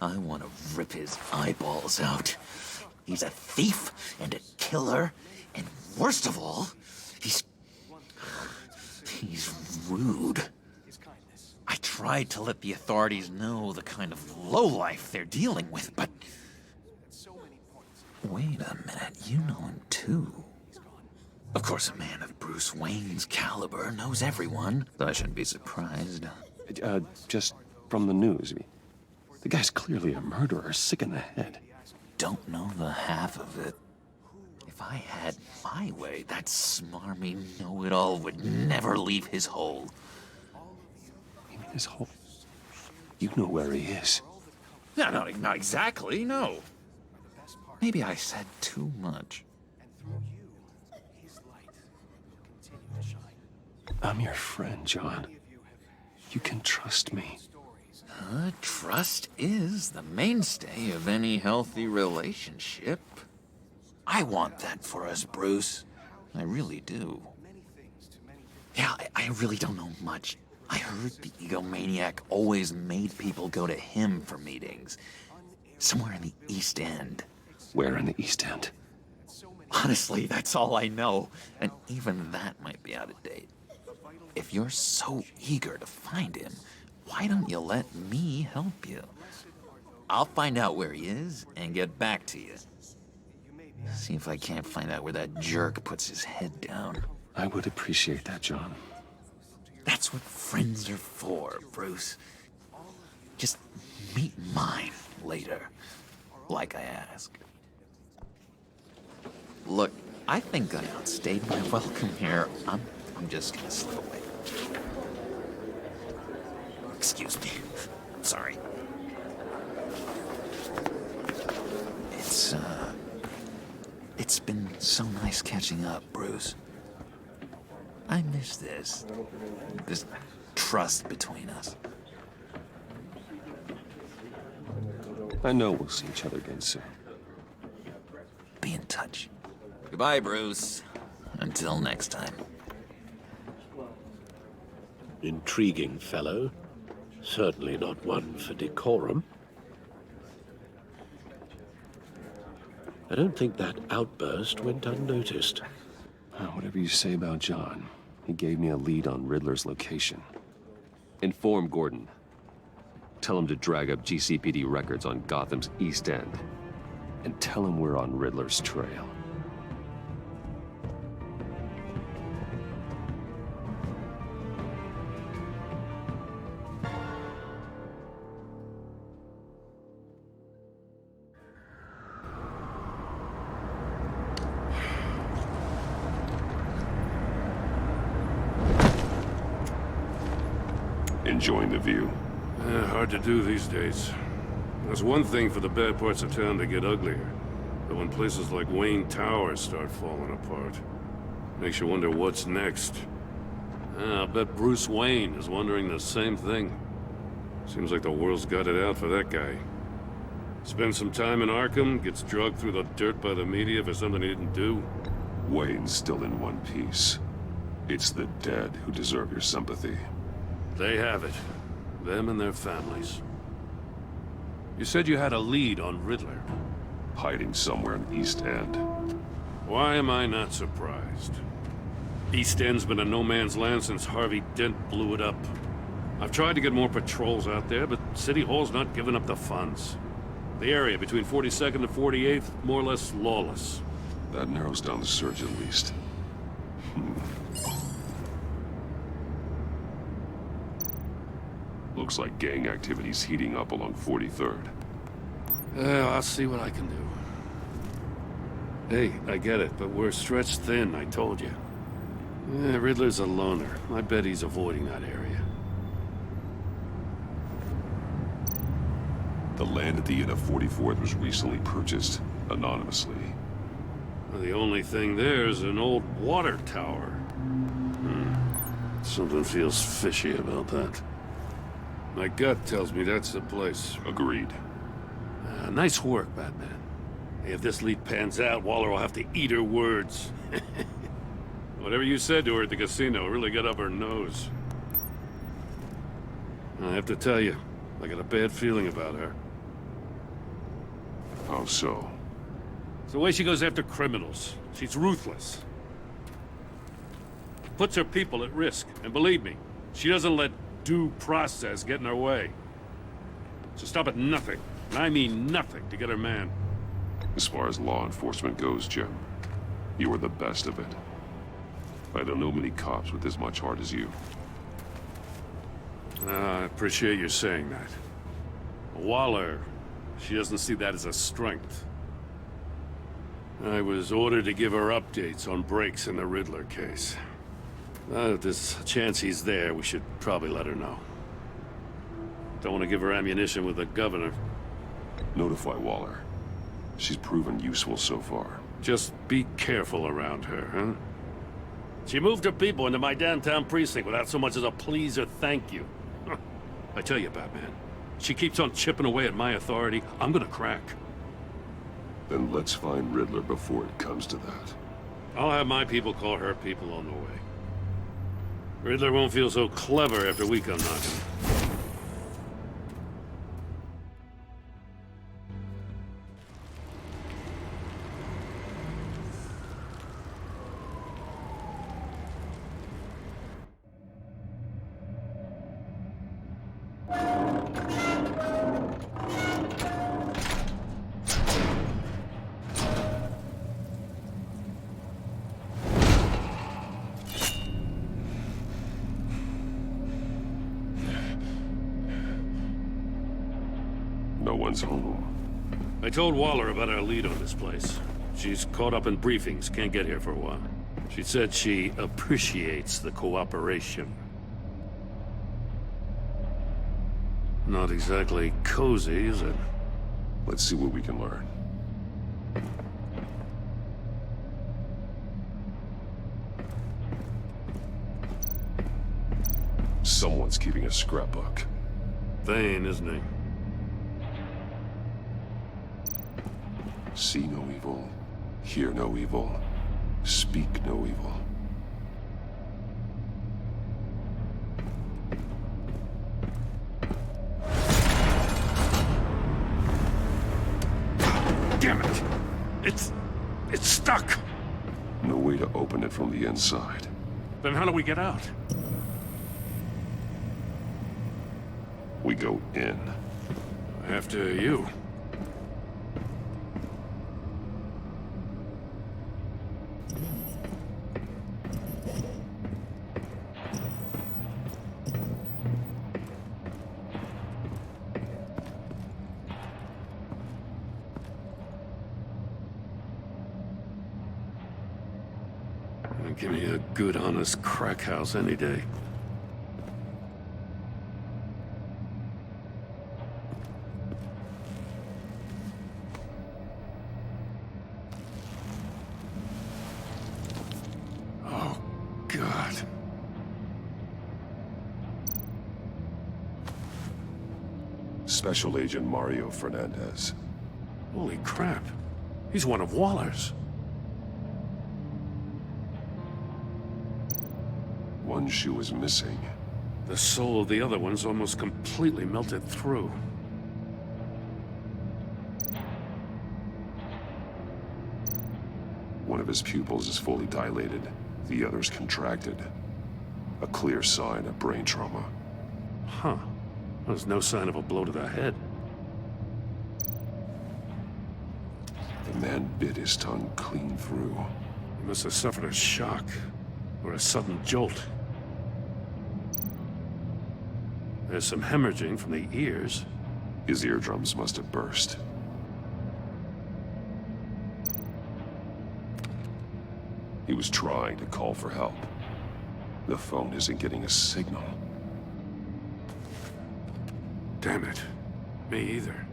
I want to rip his eyeballs out. He's a thief and a killer, and worst of all, he's rude. I tried to let the authorities know the kind of lowlife they're dealing with, but... Wait a minute, you know him too. Of course, a man of Bruce Wayne's caliber knows everyone, so I shouldn't be surprised. Just from the news. The guy's clearly a murderer, sick in the head. Don't know the half of it. If I had my way, that smarmy know-it-all would never leave his hole. You mean his hole? You know where he is. No, not exactly, no. Maybe I said too much. I'm your friend, John. You can trust me. Trust is the mainstay of any healthy relationship. I want that for us, Bruce. I really do. Yeah, I really don't know much. I heard the egomaniac always made people go to him for meetings. Somewhere in the East End. Where in the East End? Honestly, that's all I know. And even that might be out of date. If you're so eager to find him, why don't you let me help you? I'll find out where he is and get back to you. See if I can't find out where that jerk puts his head down. I would appreciate that, John. That's what friends are for, Bruce. Just meet mine later, like I asked. Look, I think I outstayed my welcome here. I'm just gonna slip away. Excuse me. Sorry. It's been so nice catching up, Bruce. I miss this trust between us. I know we'll see each other again soon. Be in touch. Goodbye, Bruce. Until next time. Intriguing fellow. Certainly not one for decorum. I don't think that outburst went unnoticed. Whatever you say about John, he gave me a lead on Riddler's location. Inform Gordon. Tell him to drag up GCPD records on Gotham's East End. And tell him we're on Riddler's trail. Enjoying the view? Hard to do these days. There's one thing for the bad parts of town to get uglier. But when places like Wayne Towers start falling apart, makes you wonder what's next. I'll bet Bruce Wayne is wondering the same thing. Seems like the world's got it out for that guy. Spends some time in Arkham, gets drugged through the dirt by the media for something he didn't do. Wayne's still in one piece. It's the dead who deserve your sympathy. They have it. Them and their families. You said you had a lead on Riddler. Hiding somewhere in East End. Why am I not surprised? East End's been a no-man's land since Harvey Dent blew it up. I've tried to get more patrols out there, but City Hall's not giving up the funds. The area between 42nd and 48th, more or less lawless. That narrows down the search at least. Looks like gang activity's heating up along 43rd. I'll see what I can do. Hey, I get it, but we're stretched thin, I told you. Riddler's a loner. I bet he's avoiding that area. The land at the end of 44th was recently purchased anonymously. Well, the only thing there is an old water tower. Something feels fishy about that. My gut tells me that's the place. Agreed. Nice work, Batman. Hey, if this lead pans out, Waller will have to eat her words. Whatever you said to her at the casino really got up her nose. I have to tell you, I got a bad feeling about her. How so? It's the way she goes after criminals. She's ruthless. Puts her people at risk. And believe me, she doesn't let due process get in her way. So stop at nothing, and I mean nothing, to get her man. As far as law enforcement goes, Jim, you are the best of it. I don't know many cops with as much heart as you. I appreciate you saying that. Waller, she doesn't see that as a strength. I was ordered to give her updates on breaks in the Riddler case. If there's a chance he's there, we should probably let her know. Don't want to give her ammunition with the governor. Notify Waller. She's proven useful so far. Just be careful around her, huh? She moved her people into my downtown precinct without so much as a please or thank you. I tell you, Batman, she keeps on chipping away at my authority, I'm gonna crack. Then let's find Riddler before it comes to that. I'll have my people call her people on the way. Riddler won't feel so clever after we come knocking. No one's home. I told Waller about our lead on this place. She's caught up in briefings, can't get here for a while. She said she appreciates the cooperation. Not exactly cozy, is it? Let's see what we can learn. Someone's keeping a scrapbook. Thane, isn't he? See no evil, hear no evil, speak no evil. Damn it! It's stuck! No way to open it from the inside. Then how do we get out? We go in. After you. Give me a good, honest crack house any day. Oh, God. Special Agent Mario Fernandez. Holy crap. He's one of Waller's. One shoe is missing. The soul of the other one's almost completely melted through. One of his pupils is fully dilated. The other's contracted. A clear sign of brain trauma. Huh. There's no sign of a blow to the head. The man bit his tongue clean through. He must have suffered a shock. Or a sudden jolt. There's some hemorrhaging from the ears. His eardrums must have burst. He was trying to call for help. The phone isn't getting a signal. Damn it. Me either.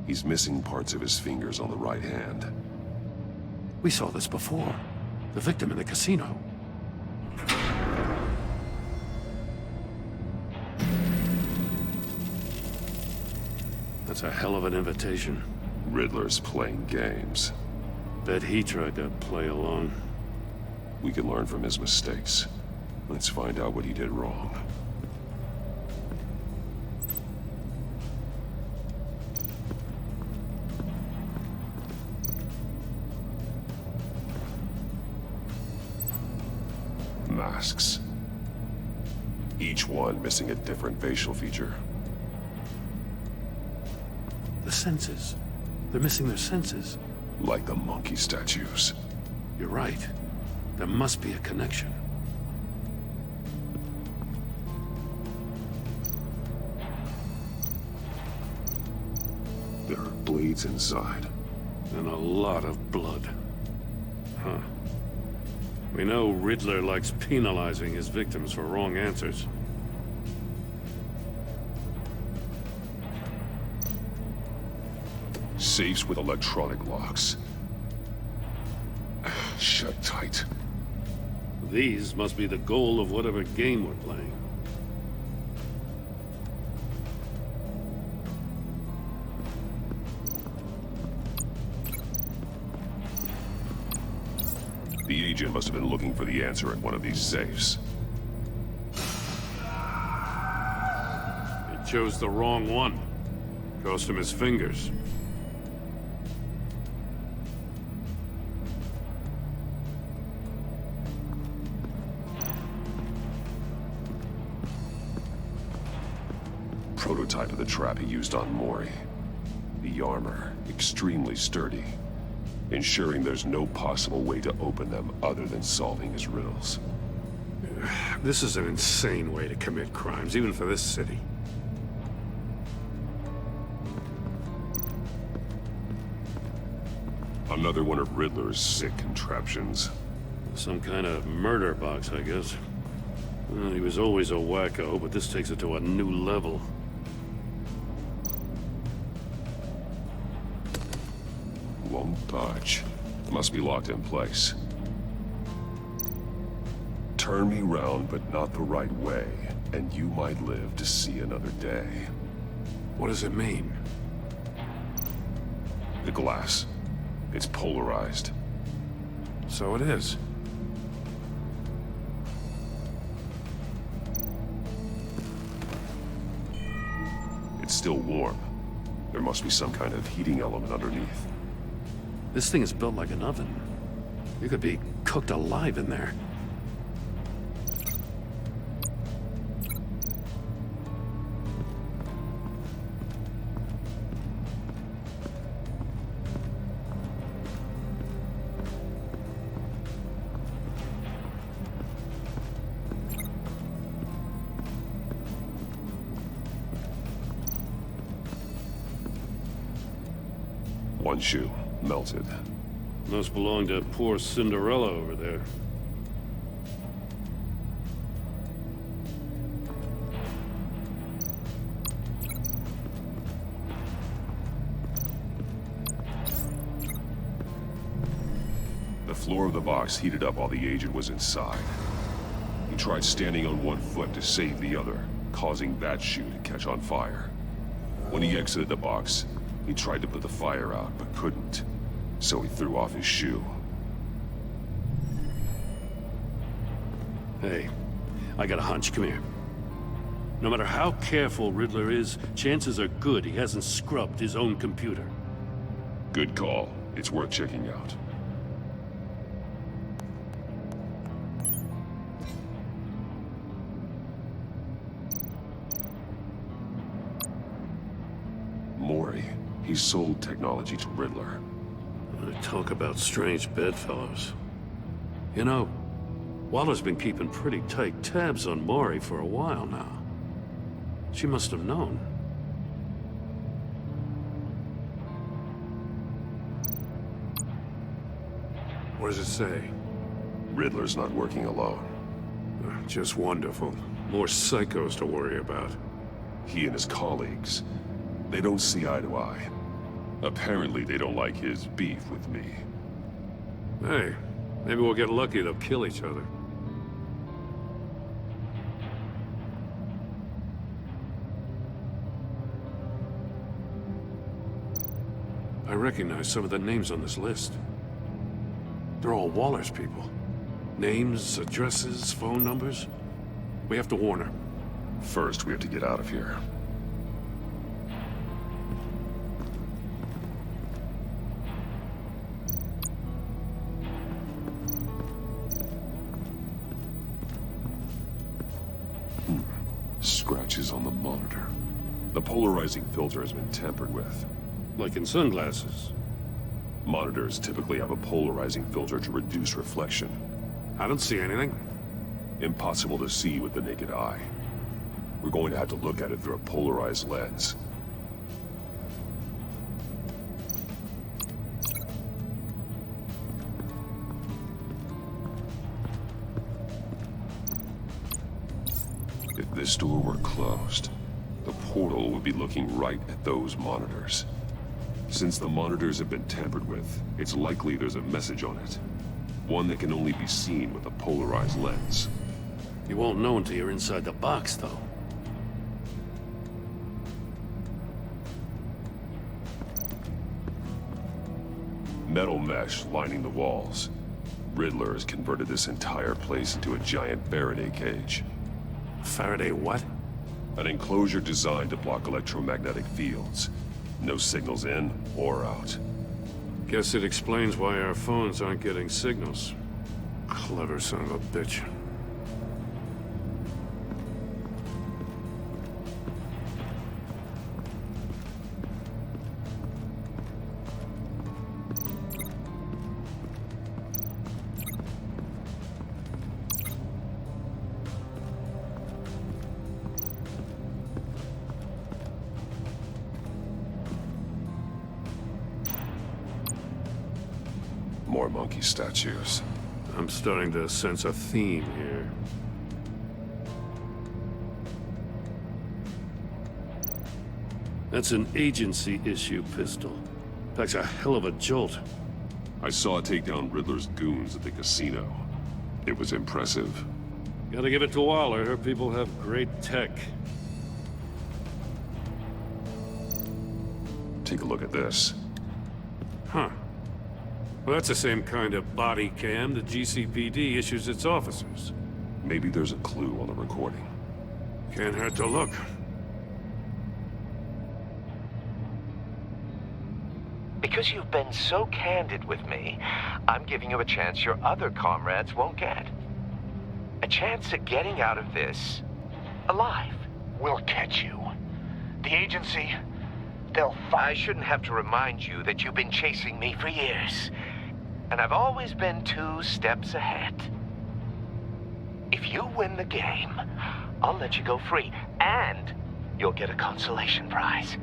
He's missing parts of his fingers on the right hand. We saw this before. The victim in the casino. That's a hell of an invitation. Riddler's playing games. Bet he tried to play along. We can learn from his mistakes. Let's find out what he did wrong. Masks. Each one missing a different facial feature. The senses. They're missing their senses. Like the monkey statues. You're right. There must be a connection. There are bleeds inside. And a lot of blood. Huh. We know Riddler likes penalizing his victims for wrong answers. Safes with electronic locks. Shut tight. These must be the goal of whatever game we're playing. The agent must have been looking for the answer at one of these safes. He chose the wrong one. Cost him his fingers. Prototype of the trap he used on Mori. The armor, extremely sturdy, ensuring there's no possible way to open them other than solving his riddles. This is an insane way to commit crimes, even for this city. Another one of Riddler's sick contraptions. Some kind of murder box, I guess. Well, he was always a wacko, but this takes it to a new level. Won't budge. Must be locked in place. Turn me round, but not the right way, and you might live to see another day. What does it mean? The glass. It's polarized. So it is. It's still warm. There must be some kind of heating element underneath. This thing is built like an oven. You could be cooked alive in there. One shoe, melted. Must belong to poor Cinderella over there. The floor of the box heated up while the agent was inside. He tried standing on one foot to save the other, causing that shoe to catch on fire. When he exited the box, he tried to put the fire out, but couldn't. So he threw off his shoe. Hey, I got a hunch. Come here. No matter how careful Riddler is, chances are good he hasn't scrubbed his own computer. Good call. It's worth checking out. Mori. He sold technology to Riddler. Talk about strange bedfellows. You know, Waller's been keeping pretty tight tabs on Maury for a while now. She must have known. What does it say? Riddler's not working alone. Just wonderful. More psychos to worry about. He and his colleagues, they don't see eye to eye. Apparently they don't like his beef with me. Hey, maybe we'll get lucky they'll kill each other. I recognize some of the names on this list. They're all Waller's people. Names, addresses, phone numbers. We have to warn her. First, we have to get out of here. Scratches on the monitor. The polarizing filter has been tampered with. Like in sunglasses. Monitors typically have a polarizing filter to reduce reflection. I don't see anything. Impossible to see with the naked eye. We're going to have to look at it through a polarized lens. If this door were closed, the portal would be looking right at those monitors. Since the monitors have been tampered with, it's likely there's a message on it. One that can only be seen with a polarized lens. You won't know until you're inside the box, though. Metal mesh lining the walls. Riddler has converted this entire place into a giant Faraday cage. Faraday what? An enclosure designed to block electromagnetic fields. No signals in or out. Guess it explains why our phones aren't getting signals. Clever son of a bitch. More monkey statues. I'm starting to sense a theme here. That's an agency-issue pistol. Packs a hell of a jolt. I saw it take down Riddler's goons at the casino. It was impressive. Gotta give it to Waller. Her people have great tech. Take a look at this. Huh. Well, that's the same kind of body cam the GCPD issues its officers. Maybe there's a clue on the recording. Can't hurt to look. Because you've been so candid with me, I'm giving you a chance your other comrades won't get. A chance at getting out of this alive. We'll catch you. The agency, they'll I shouldn't have to remind you that you've been chasing me for years. And I've always been 2 steps ahead. If you win the game, I'll let you go free. And you'll get a consolation prize.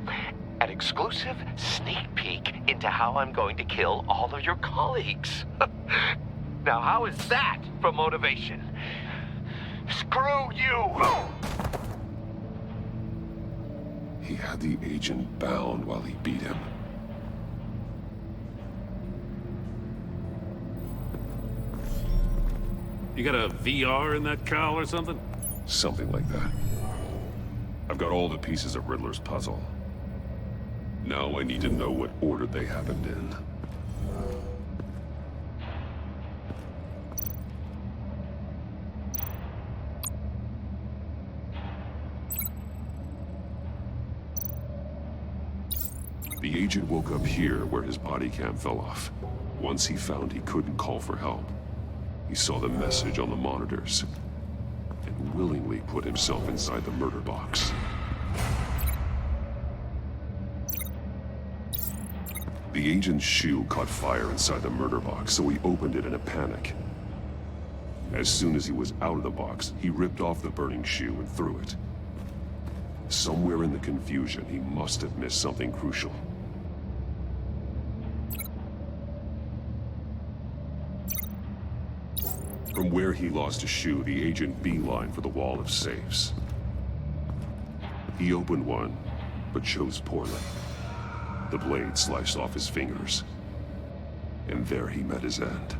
An exclusive sneak peek into how I'm going to kill all of your colleagues. Now, how is that for motivation? Screw you! He had the agent bound while he beat him. You got a VR in that cowl or something? Something like that. I've got all the pieces of Riddler's puzzle. Now I need to know what order they happened in. The agent woke up here where his body cam fell off. Once he found he couldn't call for help, he saw the message on the monitors and willingly put himself inside the murder box. The agent's shoe caught fire inside the murder box, so he opened it in a panic. As soon as he was out of the box, he ripped off the burning shoe and threw it. Somewhere in the confusion, he must have missed something crucial. From where he lost a shoe, the agent beelined for the wall of safes. He opened one, but chose poorly. The blade sliced off his fingers. And there he met his end.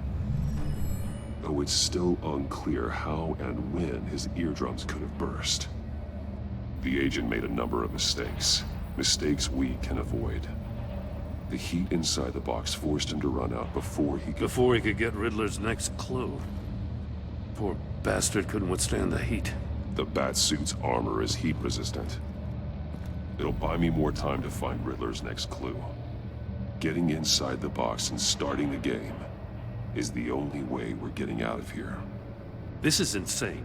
Though it's still unclear how and when his eardrums could have burst. The agent made a number of mistakes. Mistakes we can avoid. The heat inside the box forced him to run out before he could get Riddler's next clue. Poor bastard couldn't withstand the heat. The Batsuit's armor is heat resistant. It'll buy me more time to find Riddler's next clue. Getting inside the box and starting the game is the only way we're getting out of here. This is insane.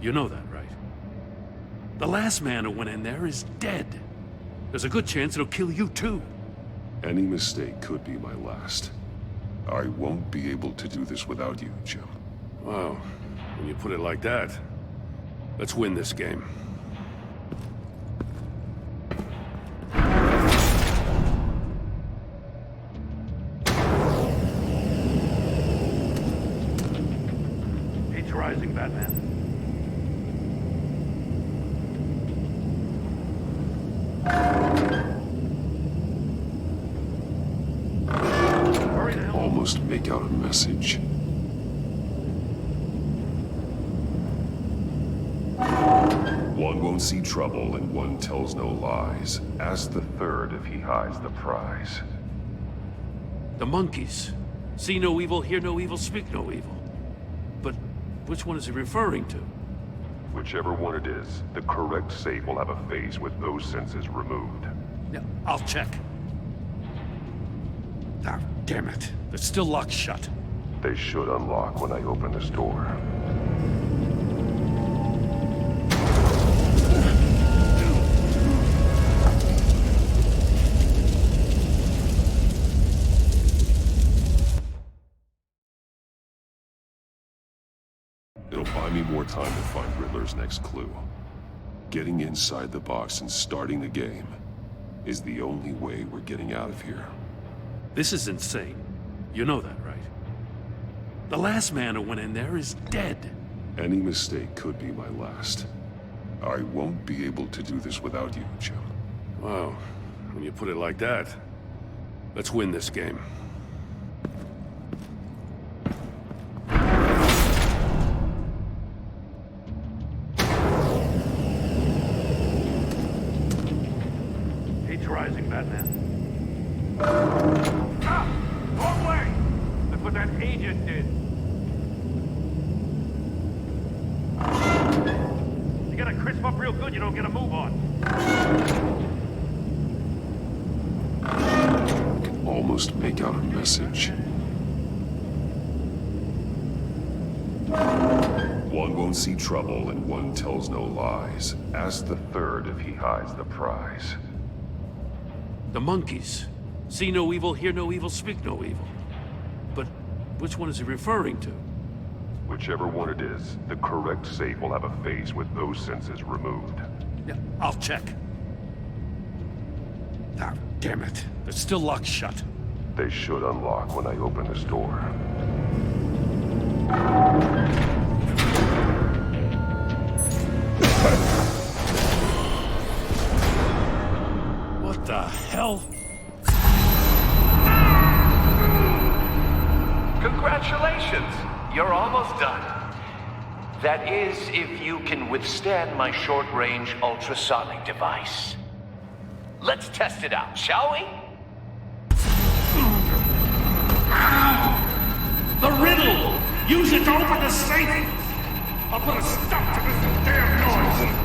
You know that, right? The last man who went in there is dead. There's a good chance it'll kill you too. Any mistake could be my last. I won't be able to do this without you, Jim. Wow. When you put it like that, let's win this game. Heat's rising, Batman. I can almost make out a message. One won't see trouble and one tells no lies. Ask the third if he hides the prize. The monkeys. See no evil, hear no evil, speak no evil. But which one is he referring to? Whichever one it is, the correct safe will have a phase with those senses removed. Yeah, I'll check. Ah, damn it. They're still locked shut. They should unlock when I open this door. It'll buy me more time to find Riddler's next clue. Getting inside the box and starting the game is the only way we're getting out of here. This is insane. You know that, right? The last man who went in there is dead. Any mistake could be my last. I won't be able to do this without you, Jim. Wow. When you put it like that, let's win this game. Heat's rising, Batman. Stop! Wrong way! That's what that agent did. You gotta crisp up real good, you don't get a move on. I can almost make out a message. One won't see trouble and one tells no lies. Ask the third if he hides the prize. The monkeys. See no evil, hear no evil, speak no evil. But which one is he referring to? Whichever one it is, the correct safe will have a phase with those senses removed. Yeah, I'll check. Ah, damn it. They're still locked shut. They should unlock when I open this door. What the hell? Congratulations! You're almost done. That is, if you can withstand my short-range ultrasonic device. Let's test it out, shall we? The riddle! Use it to open the safe! I'll put a stop to this damn noise!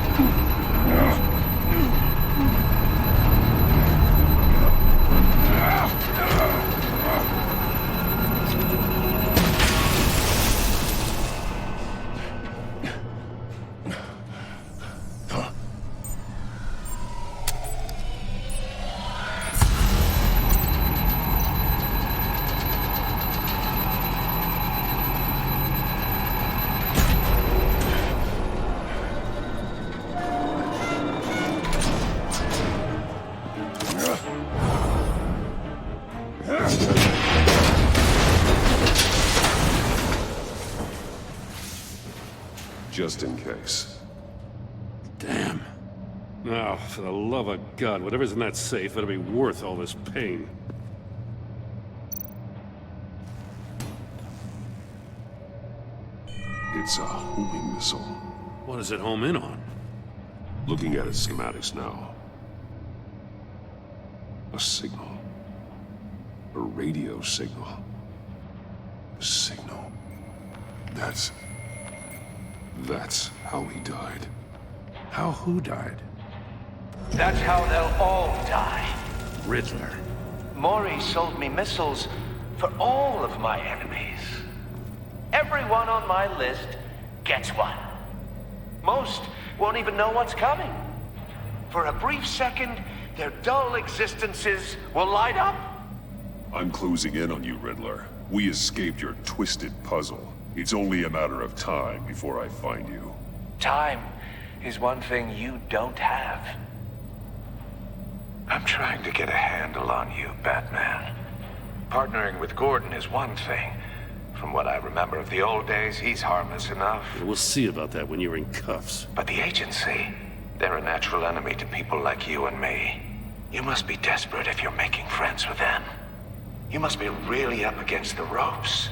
Just in case. Damn. Now, for the love of God, whatever's in that safe better be worth all this pain. It's a homing missile. What does it home in on? Looking at its schematics now. A signal. A radio signal. A signal. That's how he died. How who died? That's how they'll all die. Riddler. Maury sold me missiles for all of my enemies. Everyone on my list gets one. Most won't even know what's coming. For a brief second, their dull existences will light up. I'm closing in on you, Riddler. We escaped your twisted puzzle. It's only a matter of time before I find you. Time is one thing you don't have. I'm trying to get a handle on you, Batman. Partnering with Gordon is one thing. From what I remember of the old days, he's harmless enough. We'll see about that when you're in cuffs. But the agency, they're a natural enemy to people like you and me. You must be desperate if you're making friends with them. You must be really up against the ropes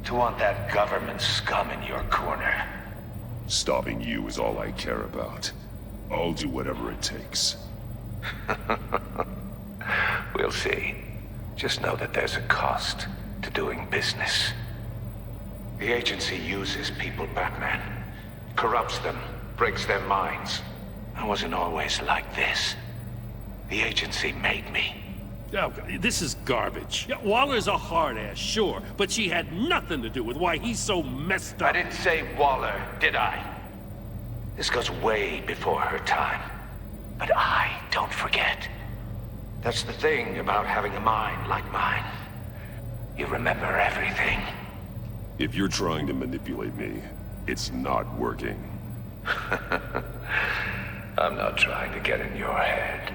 to want that government scum in your corner. Stopping you is all I care about. I'll do whatever it takes. We'll see. Just know that there's a cost to doing business. The agency uses people, Batman. Corrupts them, breaks their minds. I wasn't always like this. The agency made me. Oh, this is garbage. Yeah, Waller's a hard ass, sure, but she had nothing to do with why he's so messed up. I didn't say Waller, did I? This goes way before her time. But I don't forget. That's the thing about having a mind like mine. You remember everything. If you're trying to manipulate me, it's not working. I'm not trying to get in your head.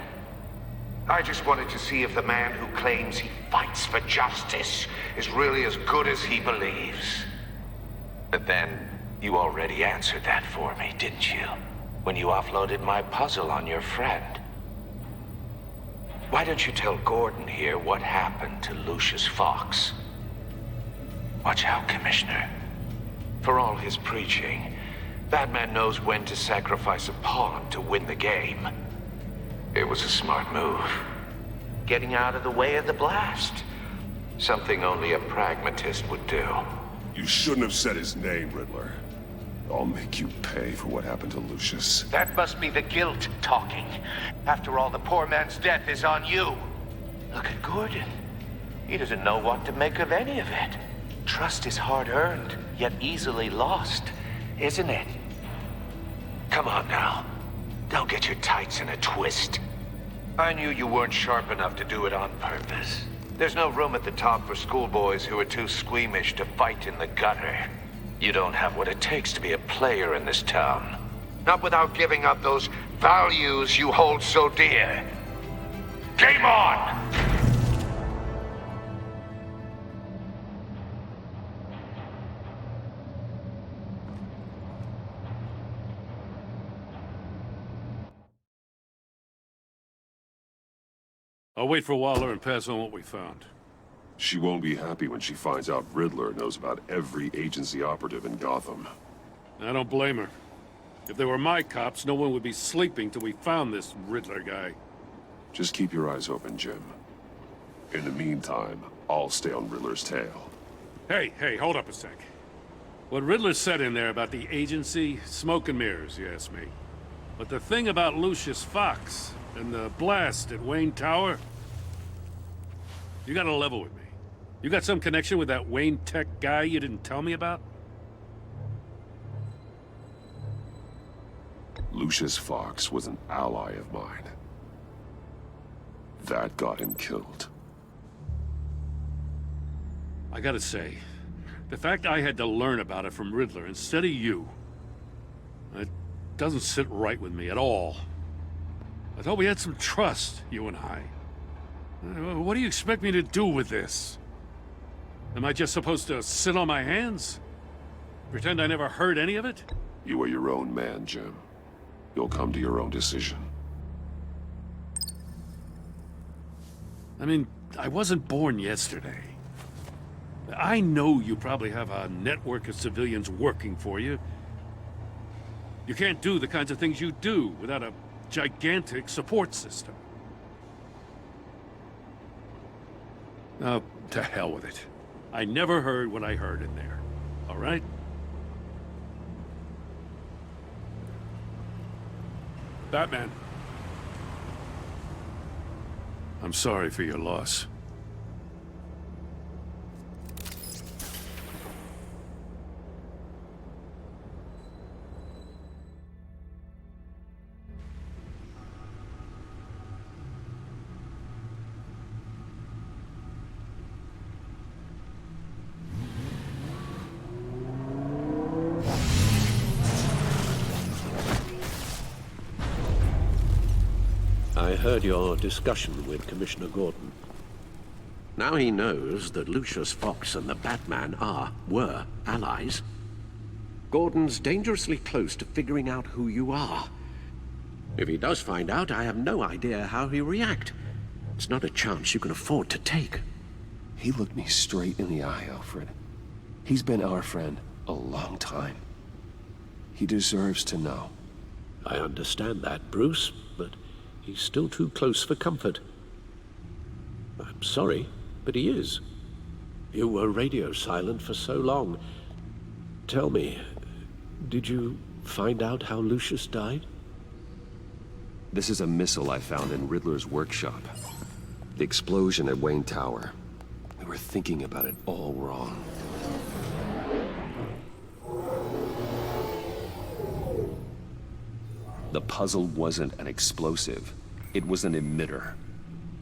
I just wanted to see if the man who claims he fights for justice is really as good as he believes. But then, you already answered that for me, didn't you? When you offloaded my puzzle on your friend. Why don't you tell Gordon here what happened to Lucius Fox? Watch out, Commissioner. For all his preaching, Batman knows when to sacrifice a pawn to win the game. It was a smart move. Getting out of the way of the blast. Something only a pragmatist would do. You shouldn't have said his name, Riddler. I'll make you pay for what happened to Lucius. That must be the guilt talking. After all, the poor man's death is on you. Look at Gordon. He doesn't know what to make of any of it. Trust is hard-earned, yet easily lost, isn't it? Come on now. Don't get your tights in a twist. I knew you weren't sharp enough to do it on purpose. There's no room at the top for schoolboys who are too squeamish to fight in the gutter. You don't have what it takes to be a player in this town. Not without giving up those values you hold so dear. Game on! I'll wait for Waller and pass on what we found. She won't be happy when she finds out Riddler knows about every agency operative in Gotham. I don't blame her. If they were my cops, no one would be sleeping till we found this Riddler guy. Just keep your eyes open, Jim. In the meantime, I'll stay on Riddler's tail. Hey, hold up a sec. What Riddler said in there about the agency, smoke and mirrors, you ask me. But the thing about Lucius Fox and the blast at Wayne Tower, you gotta level with me. You got some connection with that Wayne Tech guy you didn't tell me about? Lucius Fox was an ally of mine. That got him killed. I gotta say, the fact I had to learn about it from Riddler instead of you, it doesn't sit right with me at all. I thought we had some trust, you and I. What do you expect me to do with this? Am I just supposed to sit on my hands? Pretend I never heard any of it? You are your own man, Jim. You'll come to your own decision. I mean, I wasn't born yesterday. I know you probably have a network of civilians working for you. You can't do the kinds of things you do without a gigantic support system. Oh, to hell with it. I never heard what I heard in there. All right? Batman. I'm sorry for your loss. I heard your discussion with Commissioner Gordon. Now he knows that Lucius Fox and the Batman were allies. Gordon's dangerously close to figuring out who you are. If he does find out, I have no idea how he'll react. It's not a chance you can afford to take. He looked me straight in the eye, Alfred. He's been our friend a long time. He deserves to know. I understand that, Bruce, but he's still too close for comfort. I'm sorry, but he is. You were radio silent for so long. Tell me, did you find out how Lucius died? This is a missile I found in Riddler's workshop. The explosion at Wayne Tower. We were thinking about it all wrong. The puzzle wasn't an explosive. It was an emitter.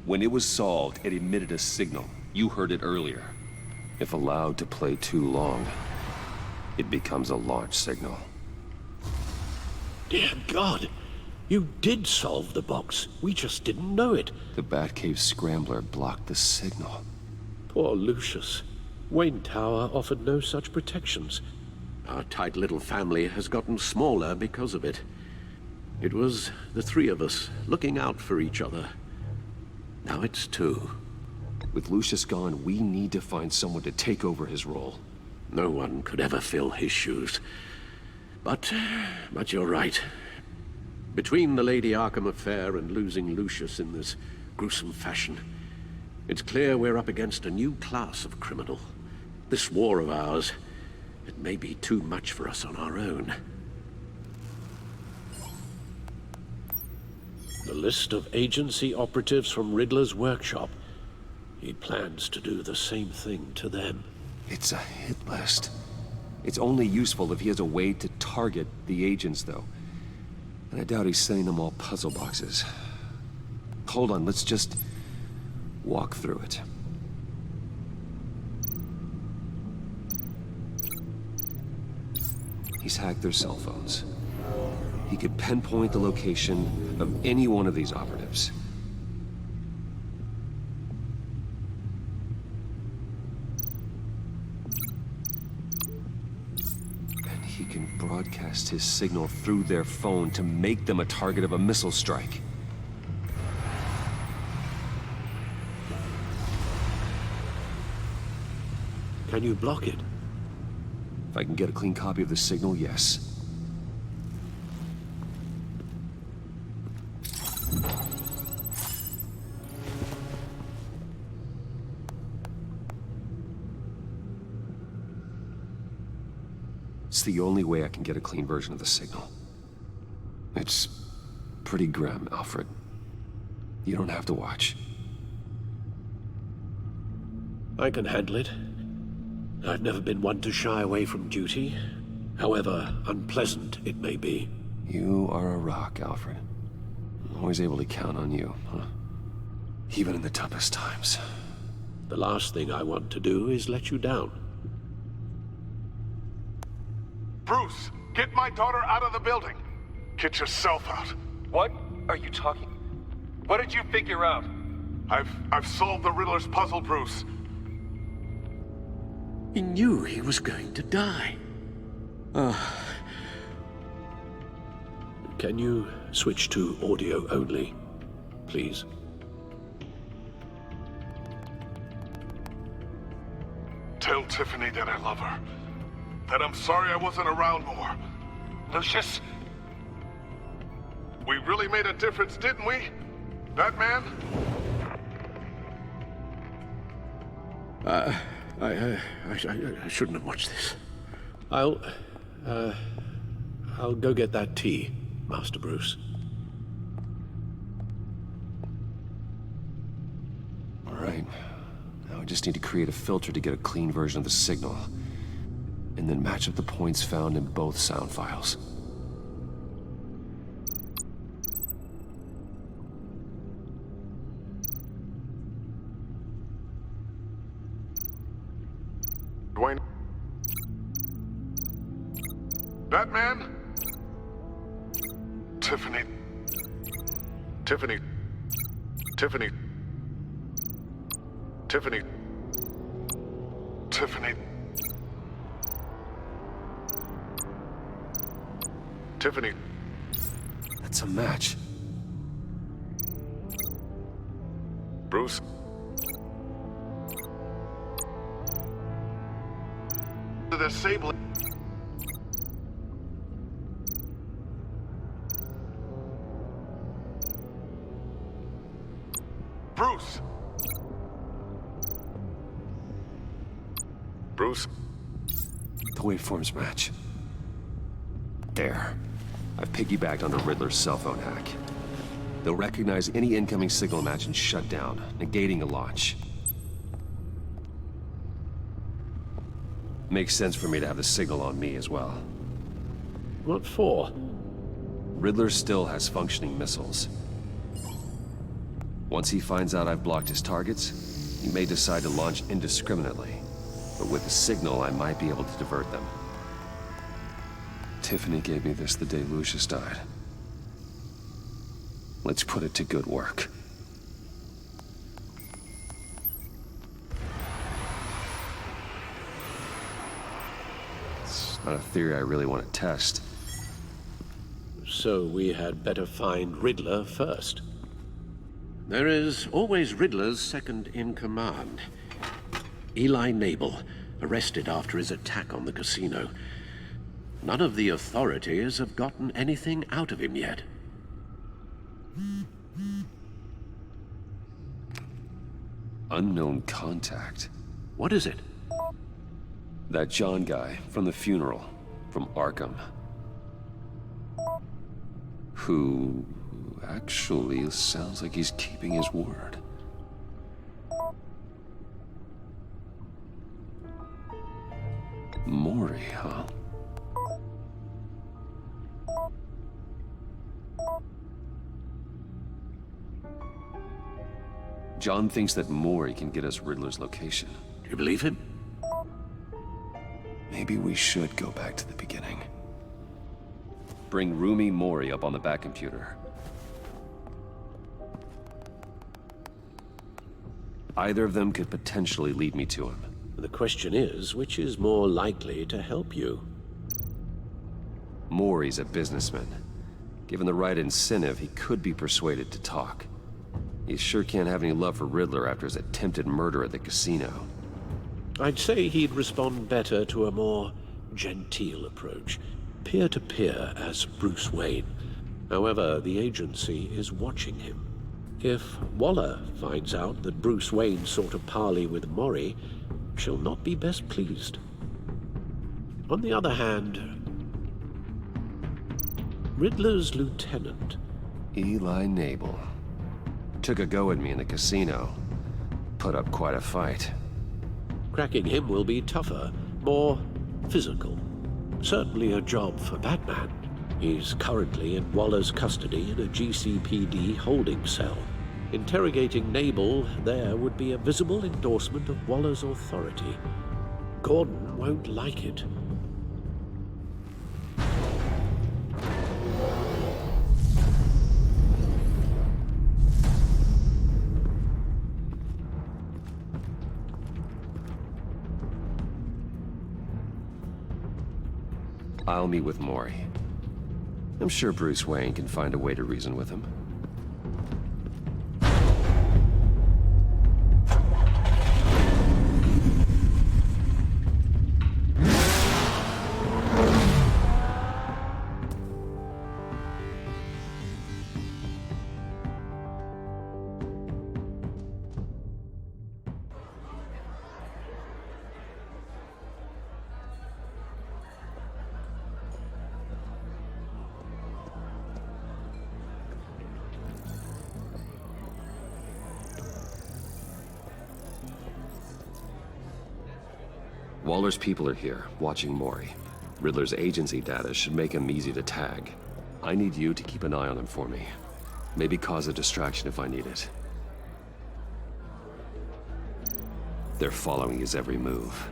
When it was solved, it emitted a signal. You heard it earlier. If allowed to play too long, it becomes a launch signal. Dear God! You did solve the box. We just didn't know it. The Batcave scrambler blocked the signal. Poor Lucius. Wayne Tower offered no such protections. Our tight little family has gotten smaller because of it. It was the three of us looking out for each other. Now it's two. With Lucius gone, we need to find someone to take over his role. No one could ever fill his shoes. But you're right. Between the Lady Arkham affair and losing Lucius in this gruesome fashion, it's clear we're up against a new class of criminal. This war of ours, it may be too much for us on our own. The list of agency operatives from Riddler's workshop. He plans to do the same thing to them. It's a hit list. It's only useful if he has a way to target the agents, though. And I doubt he's sending them all puzzle boxes. Hold on, let's just walk through it. He's hacked their cell phones. He could pinpoint the location of any one of these operatives. And he can broadcast his signal through their phone to make them a target of a missile strike. Can you block it? If I can get a clean copy of the signal, yes. It's the only way I can get a clean version of the signal. It's pretty grim, Alfred. You don't have to watch. I can handle it. I've never been one to shy away from duty, however unpleasant it may be. You are a rock, Alfred. I'm always able to count on you, huh? Even in the toughest times. The last thing I want to do is let you down. Bruce, get my daughter out of the building. Get yourself out. What are you talking? What did you figure out? I've solved the Riddler's puzzle, Bruce. He knew he was going to die. Can you switch to audio only, please? Tell Tiffany that I love her. That I'm sorry I wasn't around more. Lucius? We really made a difference, didn't we? Batman? I shouldn't have watched this. I'll go get that tea, Master Bruce. All right. Now I just need to create a filter to get a clean version of the signal, and then match up the points found in both sound files. Dwayne? Batman? Tiffany. Tiffany. Tiffany. Tiffany. Tiffany. Tiffany. That's a match. Bruce? The disabling. Bruce! Bruce? The waveforms match. There. I've piggybacked onto Riddler's cell phone hack. They'll recognize any incoming signal match and shut down, negating a launch. Makes sense for me to have the signal on me as well. What for? Riddler still has functioning missiles. Once he finds out I've blocked his targets, he may decide to launch indiscriminately. But with the signal, I might be able to divert them. Tiffany gave me this the day Lucius died. Let's put it to good work. It's not a theory I really want to test. So we had better find Riddler first. There is always Riddler's second in command. Eli Nabel, arrested after his attack on the casino. None of the authorities have gotten anything out of him yet. Unknown contact. What is it? That John guy from the funeral, from Arkham. Who actually sounds like he's keeping his word. Mori, huh? John thinks that Mori can get us Riddler's location. Do you believe him? Maybe we should go back to the beginning. Bring Rumi Mori up on the back computer. Either of them could potentially lead me to him. The question is, which is more likely to help you? Mori's a businessman. Given the right incentive, he could be persuaded to talk. He sure can't have any love for Riddler after his attempted murder at the casino. I'd say he'd respond better to a more genteel approach, peer-to-peer as Bruce Wayne. However, the agency is watching him. If Waller finds out that Bruce Wayne sought a parley with Mori, she'll not be best pleased. On the other hand, Riddler's lieutenant, Eli Nabel, took a go at me in the casino. Put up quite a fight. Cracking him will be tougher, more physical. Certainly a job for Batman. He's currently in Waller's custody in a GCPD holding cell. Interrogating Nabel there would be a visible endorsement of Waller's authority. Gordon won't like it. I'll meet with Mori. I'm sure Bruce Wayne can find a way to reason with him. Waller's people are here, watching Mori. Riddler's agency data should make him easy to tag. I need you to keep an eye on him for me. Maybe cause a distraction if I need it. They're following his every move.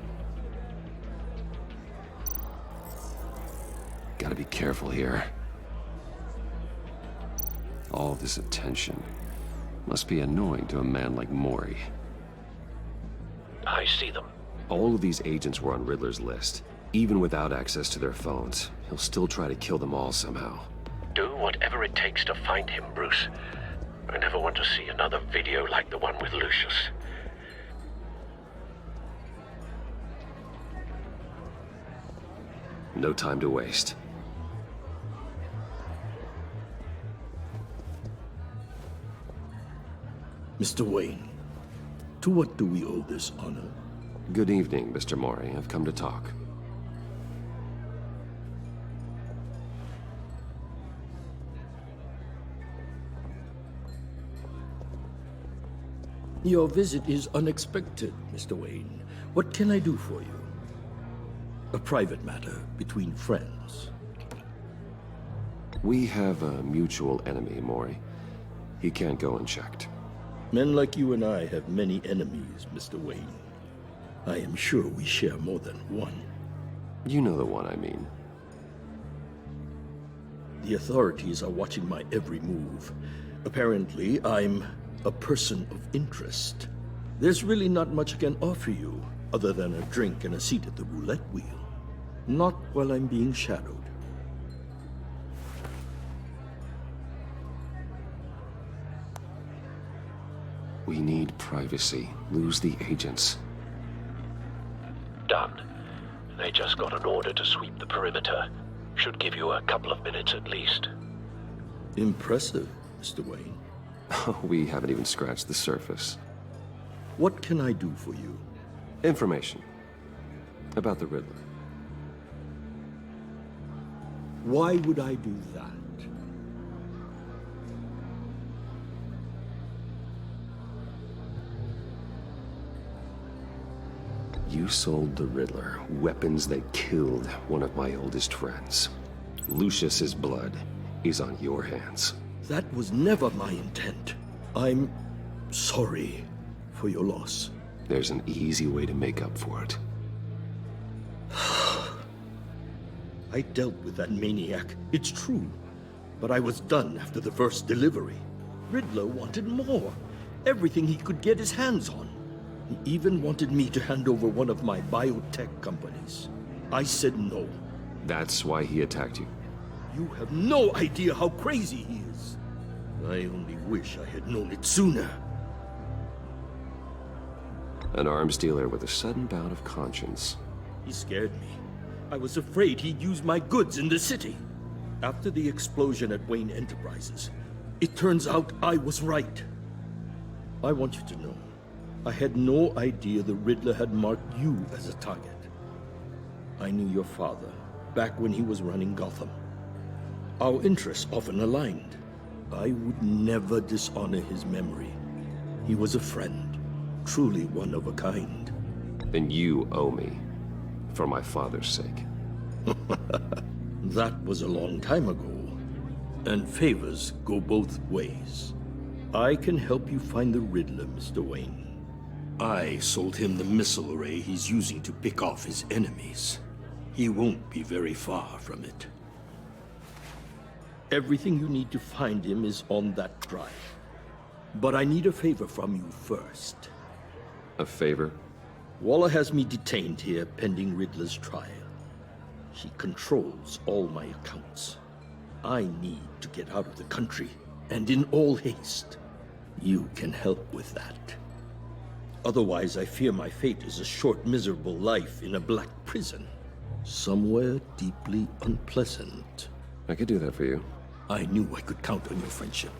Gotta be careful here. All this attention must be annoying to a man like Mori. I see them. All of these agents were on Riddler's list. Even without access to their phones, he'll still try to kill them all somehow. Do whatever it takes to find him, Bruce. I never want to see another video like the one with Lucius. No time to waste. Mr. Wayne, to what do we owe this honor? Good evening, Mr. Mori. I've come to talk. Your visit is unexpected, Mr. Wayne. What can I do for you? A private matter between friends. We have a mutual enemy, Mori. He can't go unchecked. Men like you and I have many enemies, Mr. Wayne. I am sure we share more than one. You know the one I mean. The authorities are watching my every move. Apparently, I'm a person of interest. There's really not much I can offer you, other than a drink and a seat at the roulette wheel. Not while I'm being shadowed. We need privacy. Lose the agents. Done. They just got an order to sweep the perimeter. Should give you a couple of minutes at least. Impressive, Mr. Wayne. We haven't even scratched the surface. What can I do for you? Information. About the Riddler. Why would I do that? You sold the Riddler weapons that killed one of my oldest friends. Lucius's blood is on your hands. That was never my intent. I'm sorry for your loss. There's an easy way to make up for it. I dealt with that maniac, it's true. But I was done after the first delivery. Riddler wanted more. Everything he could get his hands on. He even wanted me to hand over one of my biotech companies. I said no. That's why he attacked you? You have no idea how crazy he is. I only wish I had known it sooner. An arms dealer with a sudden bout of conscience. He scared me. I was afraid he'd use my goods in the city. After the explosion at Wayne Enterprises, it turns out I was right. I want you to know, I had no idea the Riddler had marked you as a target. I knew your father back when he was running Gotham. Our interests often aligned. I would never dishonor his memory. He was a friend, truly one of a kind. Then you owe me, for my father's sake. That was a long time ago, and favors go both ways. I can help you find the Riddler, Mr. Wayne. I sold him the missile array he's using to pick off his enemies. He won't be very far from it. Everything you need to find him is on that drive. But I need a favor from you first. A favor? Waller has me detained here pending Riddler's trial. He controls all my accounts. I need to get out of the country, and in all haste. You can help with that. Otherwise, I fear my fate is a short, miserable life in a black prison. Somewhere deeply unpleasant. I could do that for you. I knew I could count on your friendship.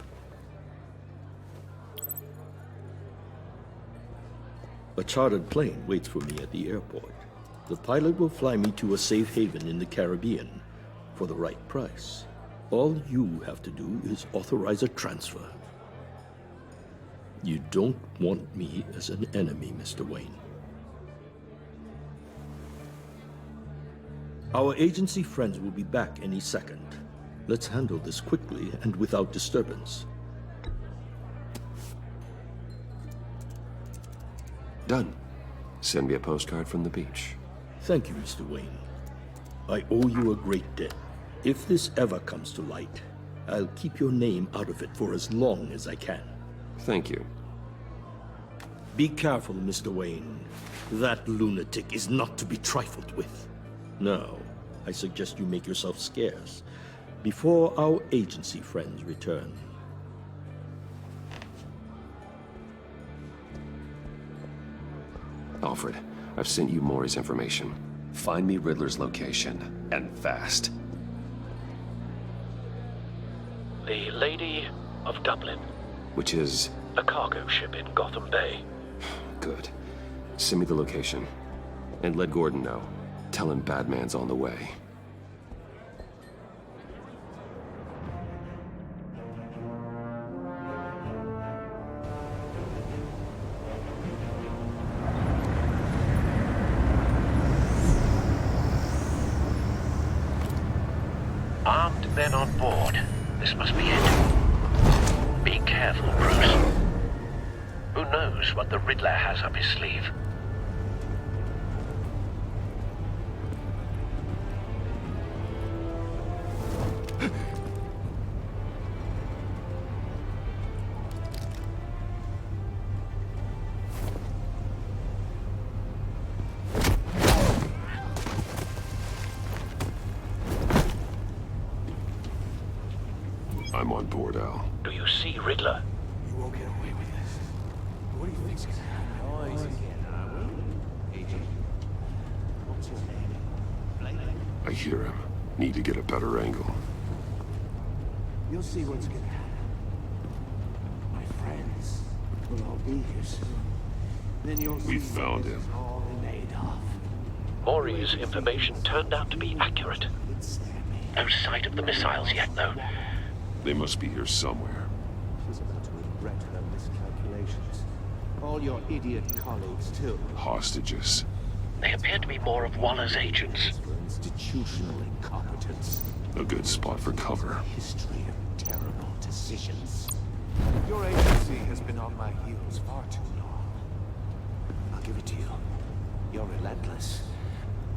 A chartered plane waits for me at the airport. The pilot will fly me to a safe haven in the Caribbean for the right price. All you have to do is authorize a transfer. You don't want me as an enemy, Mr. Wayne. Our agency friends will be back any second. Let's handle this quickly and without disturbance. Done. Send me a postcard from the beach. Thank you, Mr. Wayne. I owe you a great debt. If this ever comes to light, I'll keep your name out of it for as long as I can. Thank you. Be careful, Mr. Wayne. That lunatic is not to be trifled with. Now, I suggest you make yourself scarce before our agency friends return. Alfred, I've sent you Maury's information. Find me Riddler's location, and fast. The Lady of Dublin. Which is? A cargo ship in Gotham Bay. Good. Send me the location. And let Gordon know. Tell him Batman's on the way. Armed men on board. This must be it. Be careful, Bruce. Who knows what the Riddler has up his sleeve? I'm on board, Al. Do you see Riddler? You won't get away with this. What do you think's gonna happen? Noise again, are we? Agent, what's your name? I hear him. Need to get a better angle. You'll see what's gonna happen. My friends will all be here soon. Then you'll see We found him. all made of. Maury's information turned out to be accurate. No sight of the missiles yet, though. They must be here somewhere. She's about to regret her miscalculations. All your idiot colleagues, too. Hostages. They appear to be more of Waller's agents. For institutional incompetence. A good spot for cover. History of terrible decisions. Your agency has been on my heels far too long. I'll give it to you. You're relentless.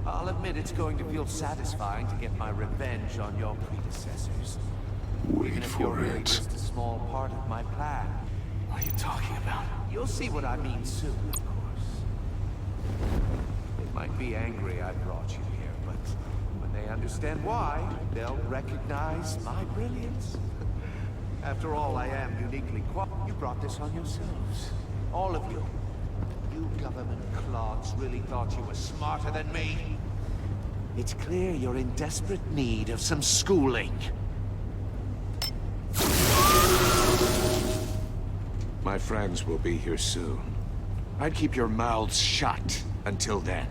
I'll admit it's going to feel satisfying to get my revenge on your predecessors. Wait for really it. just a small part of my plan. What are you talking about? You'll see what I mean soon, of course. They might be angry I brought you here, but when they understand why, they'll recognize my brilliance. After all, I am uniquely qualified. You brought this on yourselves. All of you. You government clods really thought you were smarter than me. It's clear you're in desperate need of some schooling. My friends will be here soon. I'd keep your mouths shut until then.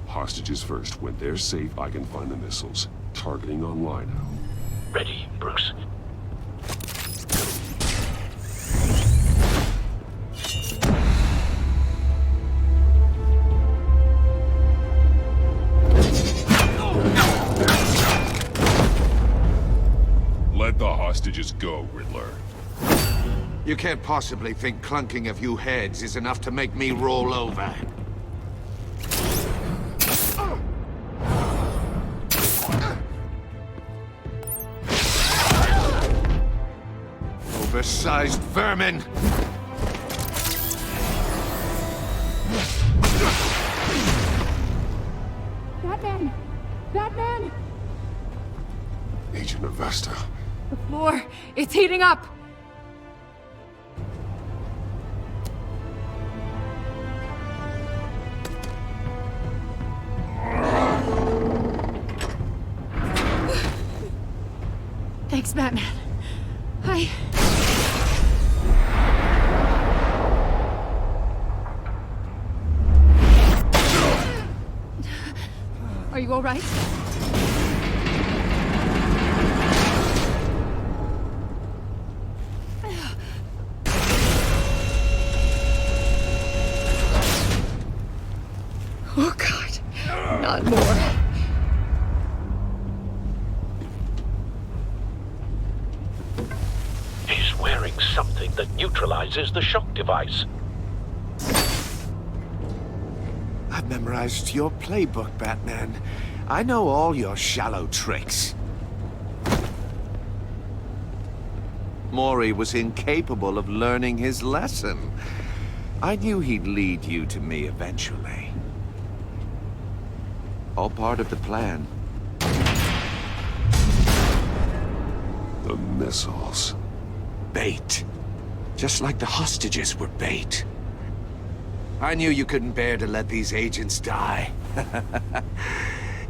Hostages first. When they're safe, I can find the missiles. Targeting online now. Ready, Bruce. Let the hostages go, Riddler. You can't possibly think clunking a few heads is enough to make me roll over. Oversized vermin! Batman! Batman! Agent Avesta. The floor, it's heating up! Thanks, Batman. Are you all right? Oh, God. Not more. He's wearing something that neutralizes the shock device. I've memorized your playbook, Batman. I know all your shallow tricks. Mori was incapable of learning his lesson. I knew he'd lead you to me eventually. All part of the plan. The missiles. Bait. Just like the hostages were bait. I knew you couldn't bear to let these agents die.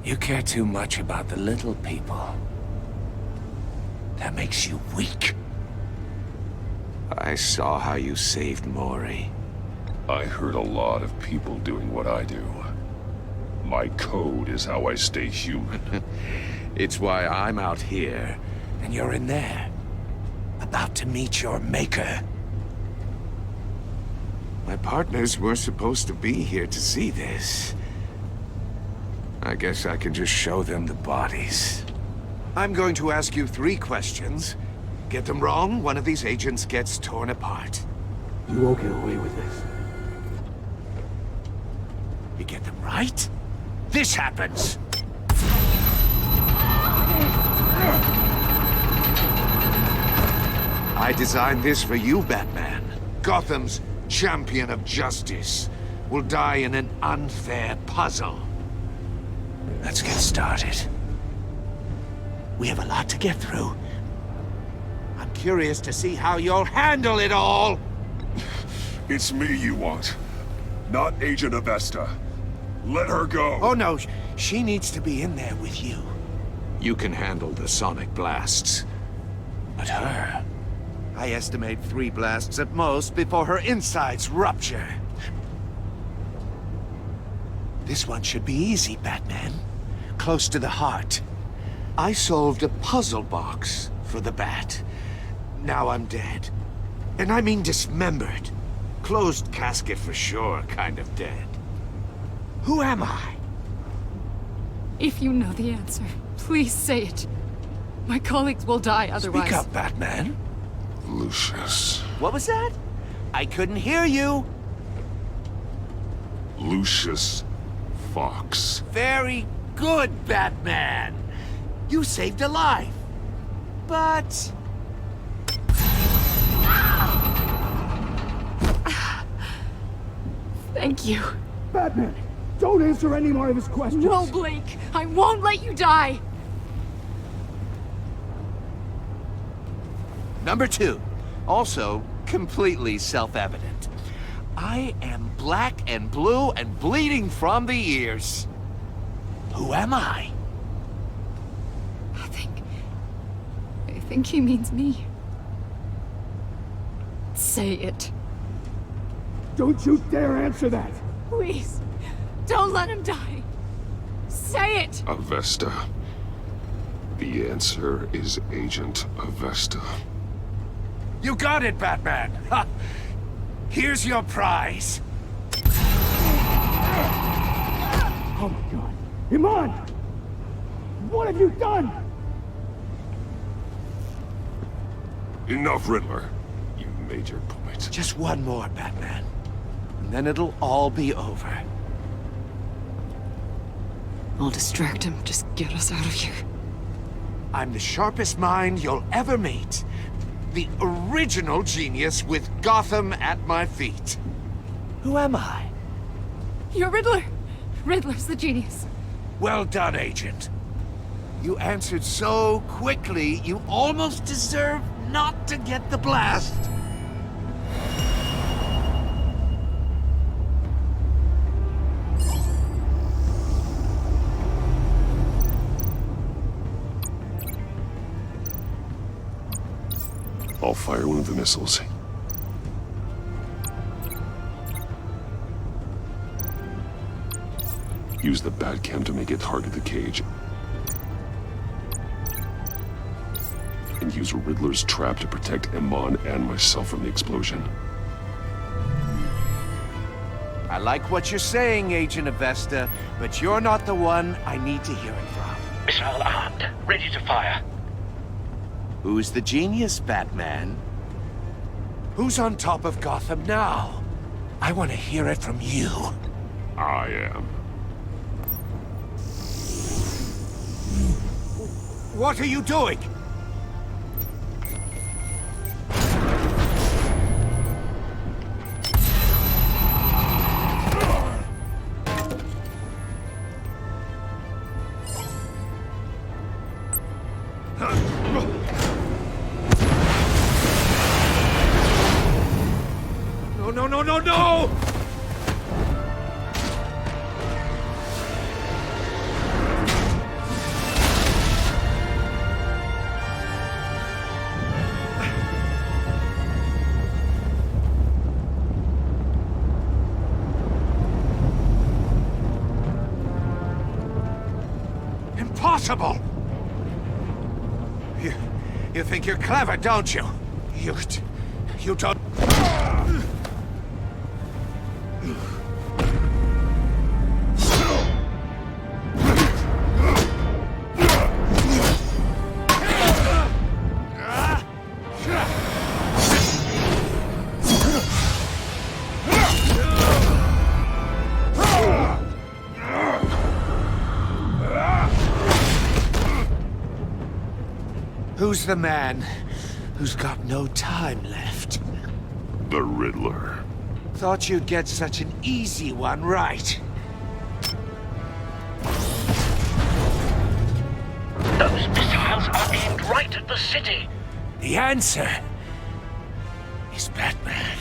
You care too much about the little people. That makes you weak. I saw how you saved Mori. I heard a lot of people doing what I do. My code is how I stay human. It's why I'm out here, and you're in there. About to meet your maker. My partners were supposed to be here to see this. I guess I can just show them the bodies. I'm going to ask you 3 questions. Get them wrong, one of these agents gets torn apart. You won't get away with this. You get them right, this happens! I designed this for you, Batman. Gotham's champion of justice will die in an unfair puzzle. Let's get started. We have a lot to get through. I'm curious to see how you'll handle it all! It's me you want, not Agent Avesta. Let her go! Oh no, she needs to be in there with you. You can handle the sonic blasts. But her... I estimate 3 blasts at most before her insides rupture. This one should be easy, Batman. Close to the heart. I solved a puzzle box for the Bat. Now I'm dead. And I mean dismembered. Closed casket for sure, kind of dead. Who am I? If you know the answer, please say it. My colleagues will die otherwise. Speak up, Batman. Lucius. What was that? I couldn't hear you. Lucius Fox. Very good, Batman. You saved a life. But... Thank you. Batman, don't answer any more of his questions. No, Blake. I won't let you die. Number 2, also completely self-evident. I am black and blue and bleeding from the ears. Who am I? I think he means me. Say it. Don't you dare answer that! Please, don't let him die. Say it! Avesta. The answer is Agent Avesta. You got it, Batman! Ha! Here's your prize. Oh my God. Iman! What have you done? Enough, Riddler. You made your point. Just one more, Batman. And then it'll all be over. I'll distract him. Just get us out of here. I'm the sharpest mind you'll ever meet. The original genius with Gotham at my feet. Who am I? You're Riddler. Riddler's the genius. Well done, Agent. You answered so quickly, you almost deserve not to get the blast. I'll fire one of the missiles. Use the Batcam to make it target the cage. And use Riddler's trap to protect Iman and myself from the explosion. I like what you're saying, Agent Avesta, but you're not the one I need to hear it from. Missile armed, ready to fire. Who's the genius, Batman? Who's on top of Gotham now? I want to hear it from you. I am. What are you doing? No! Impossible! You think you're clever, don't you? You don't... Who's the man who's got no time left? The Riddler. Thought you'd get such an easy one right. Those missiles are aimed right at the city. The answer is Batman.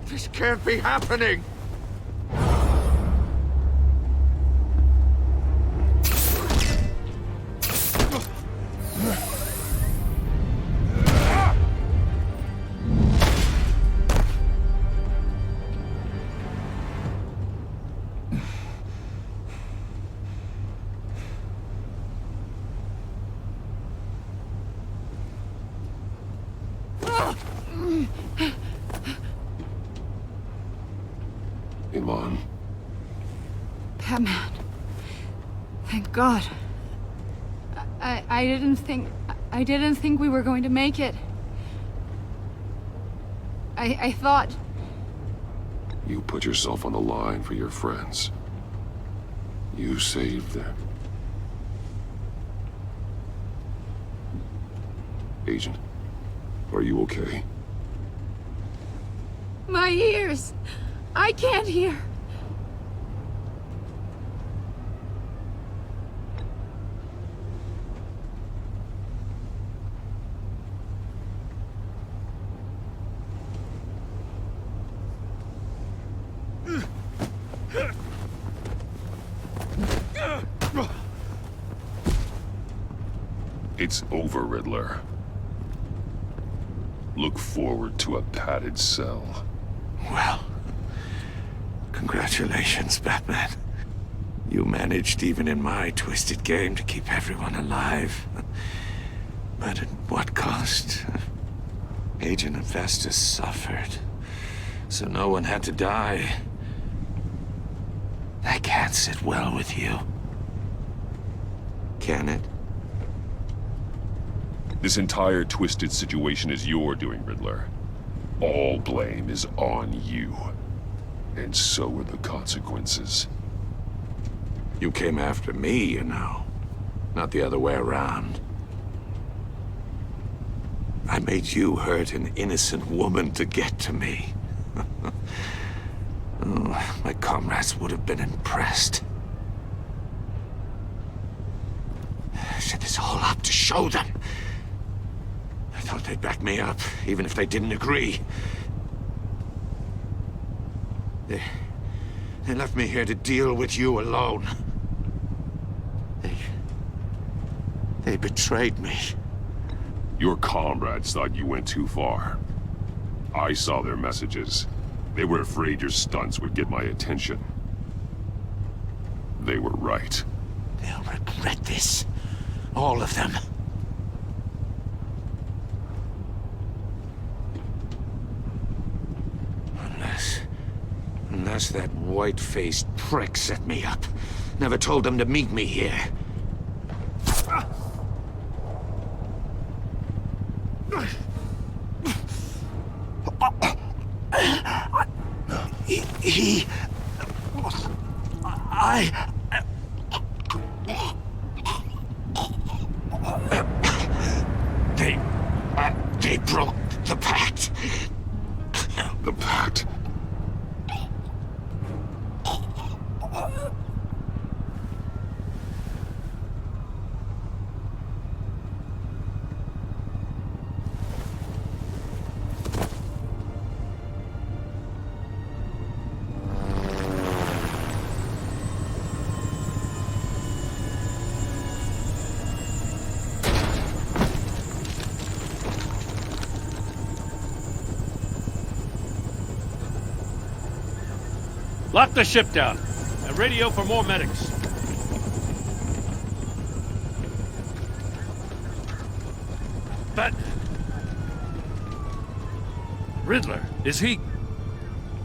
This can't be happening! Iman. Batman. Thank God. I didn't think we were going to make it. I thought... You put yourself on the line for your friends. You saved them. Agent, are you okay? My ears! I can't hear! It's over, Riddler. Look forward to a padded cell. Well, congratulations, Batman. You managed, even in my twisted game, to keep everyone alive. But at what cost? Agent Investus suffered, so no one had to die. That can't sit well with you. Can it? This entire twisted situation is your doing, Riddler. All blame is on you. And so are the consequences. You came after me, you know. Not the other way around. I made you hurt an innocent woman to get to me. Oh, my comrades would have been impressed. I set this all up to show them. I thought they'd back me up, even if they didn't agree. They left me here to deal with you alone. They betrayed me. Your comrades thought you went too far. I saw their messages. They were afraid your stunts would get my attention. They were right. They'll regret this. All of them. Unless that white-faced prick set me up. Never told them to meet me here. They broke the pact. The pact? Lock the ship down and radio for more medics. But... Riddler, is he...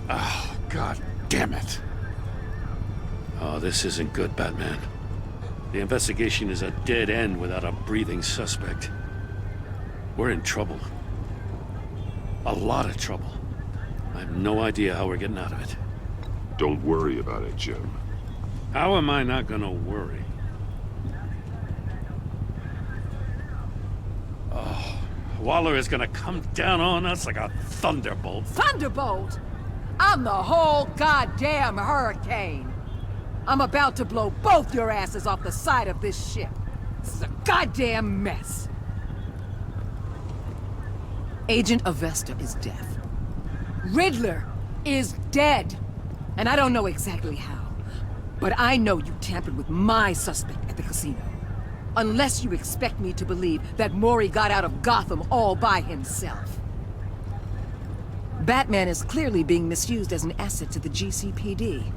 Oh, God damn it. Oh, this isn't good, Batman. The investigation is a dead end without a breathing suspect. We're in trouble. A lot of trouble. I have no idea how we're getting out of it. Don't worry about it, Jim. How am I not gonna worry? Oh, Waller is gonna come down on us like a thunderbolt. Thunderbolt? I'm the whole goddamn hurricane. I'm about to blow both your asses off the side of this ship. This is a goddamn mess. Agent Avesta is dead. Riddler is dead. And I don't know exactly how, but I know you tampered with my suspect at the casino. Unless you expect me to believe that Mori got out of Gotham all by himself. Batman is clearly being misused as an asset to the GCPD.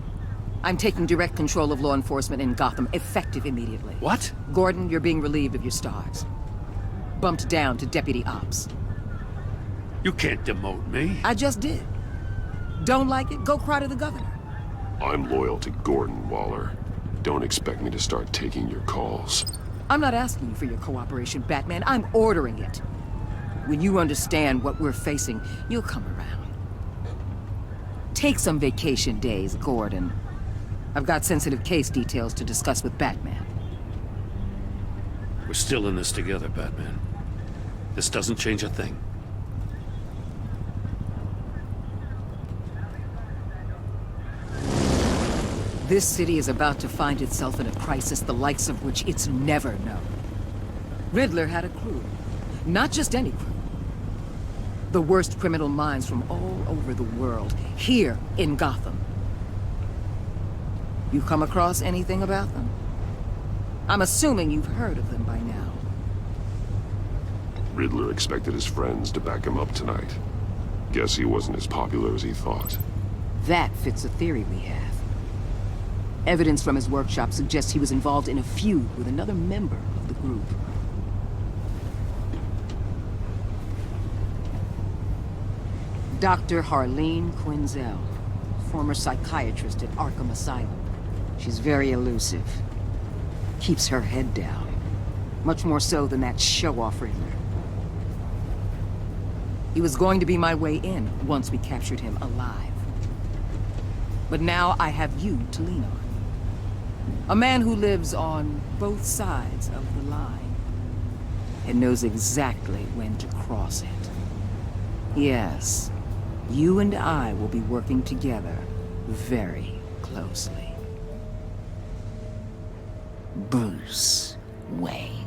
I'm taking direct control of law enforcement in Gotham, effective immediately. What? Gordon, you're being relieved of your stars. Bumped down to Deputy Ops. You can't demote me. I just did. Don't like it? Go cry to the governor. I'm loyal to Gordon, Waller. Don't expect me to start taking your calls. I'm not asking you for your cooperation, Batman. I'm ordering it. When you understand what we're facing, you'll come around. Take some vacation days, Gordon. I've got sensitive case details to discuss with Batman. We're still in this together, Batman. This doesn't change a thing. This city is about to find itself in a crisis the likes of which it's never known. Riddler had a crew. Not just any crew. The worst criminal minds from all over the world, here in Gotham. You come across anything about them? I'm assuming you've heard of them by now. Riddler expected his friends to back him up tonight. Guess he wasn't as popular as he thought. That fits a theory we have. Evidence from his workshop suggests he was involved in a feud with another member of the group. Dr. Harleen Quinzel, former psychiatrist at Arkham Asylum. She's very elusive. Keeps her head down. Much more so than that show-off Riddler. He was going to be my way in once we captured him alive. But now I have you to lean on. A man who lives on both sides of the line and knows exactly when to cross it. Yes, you and I will be working together very closely. Bruce Wayne.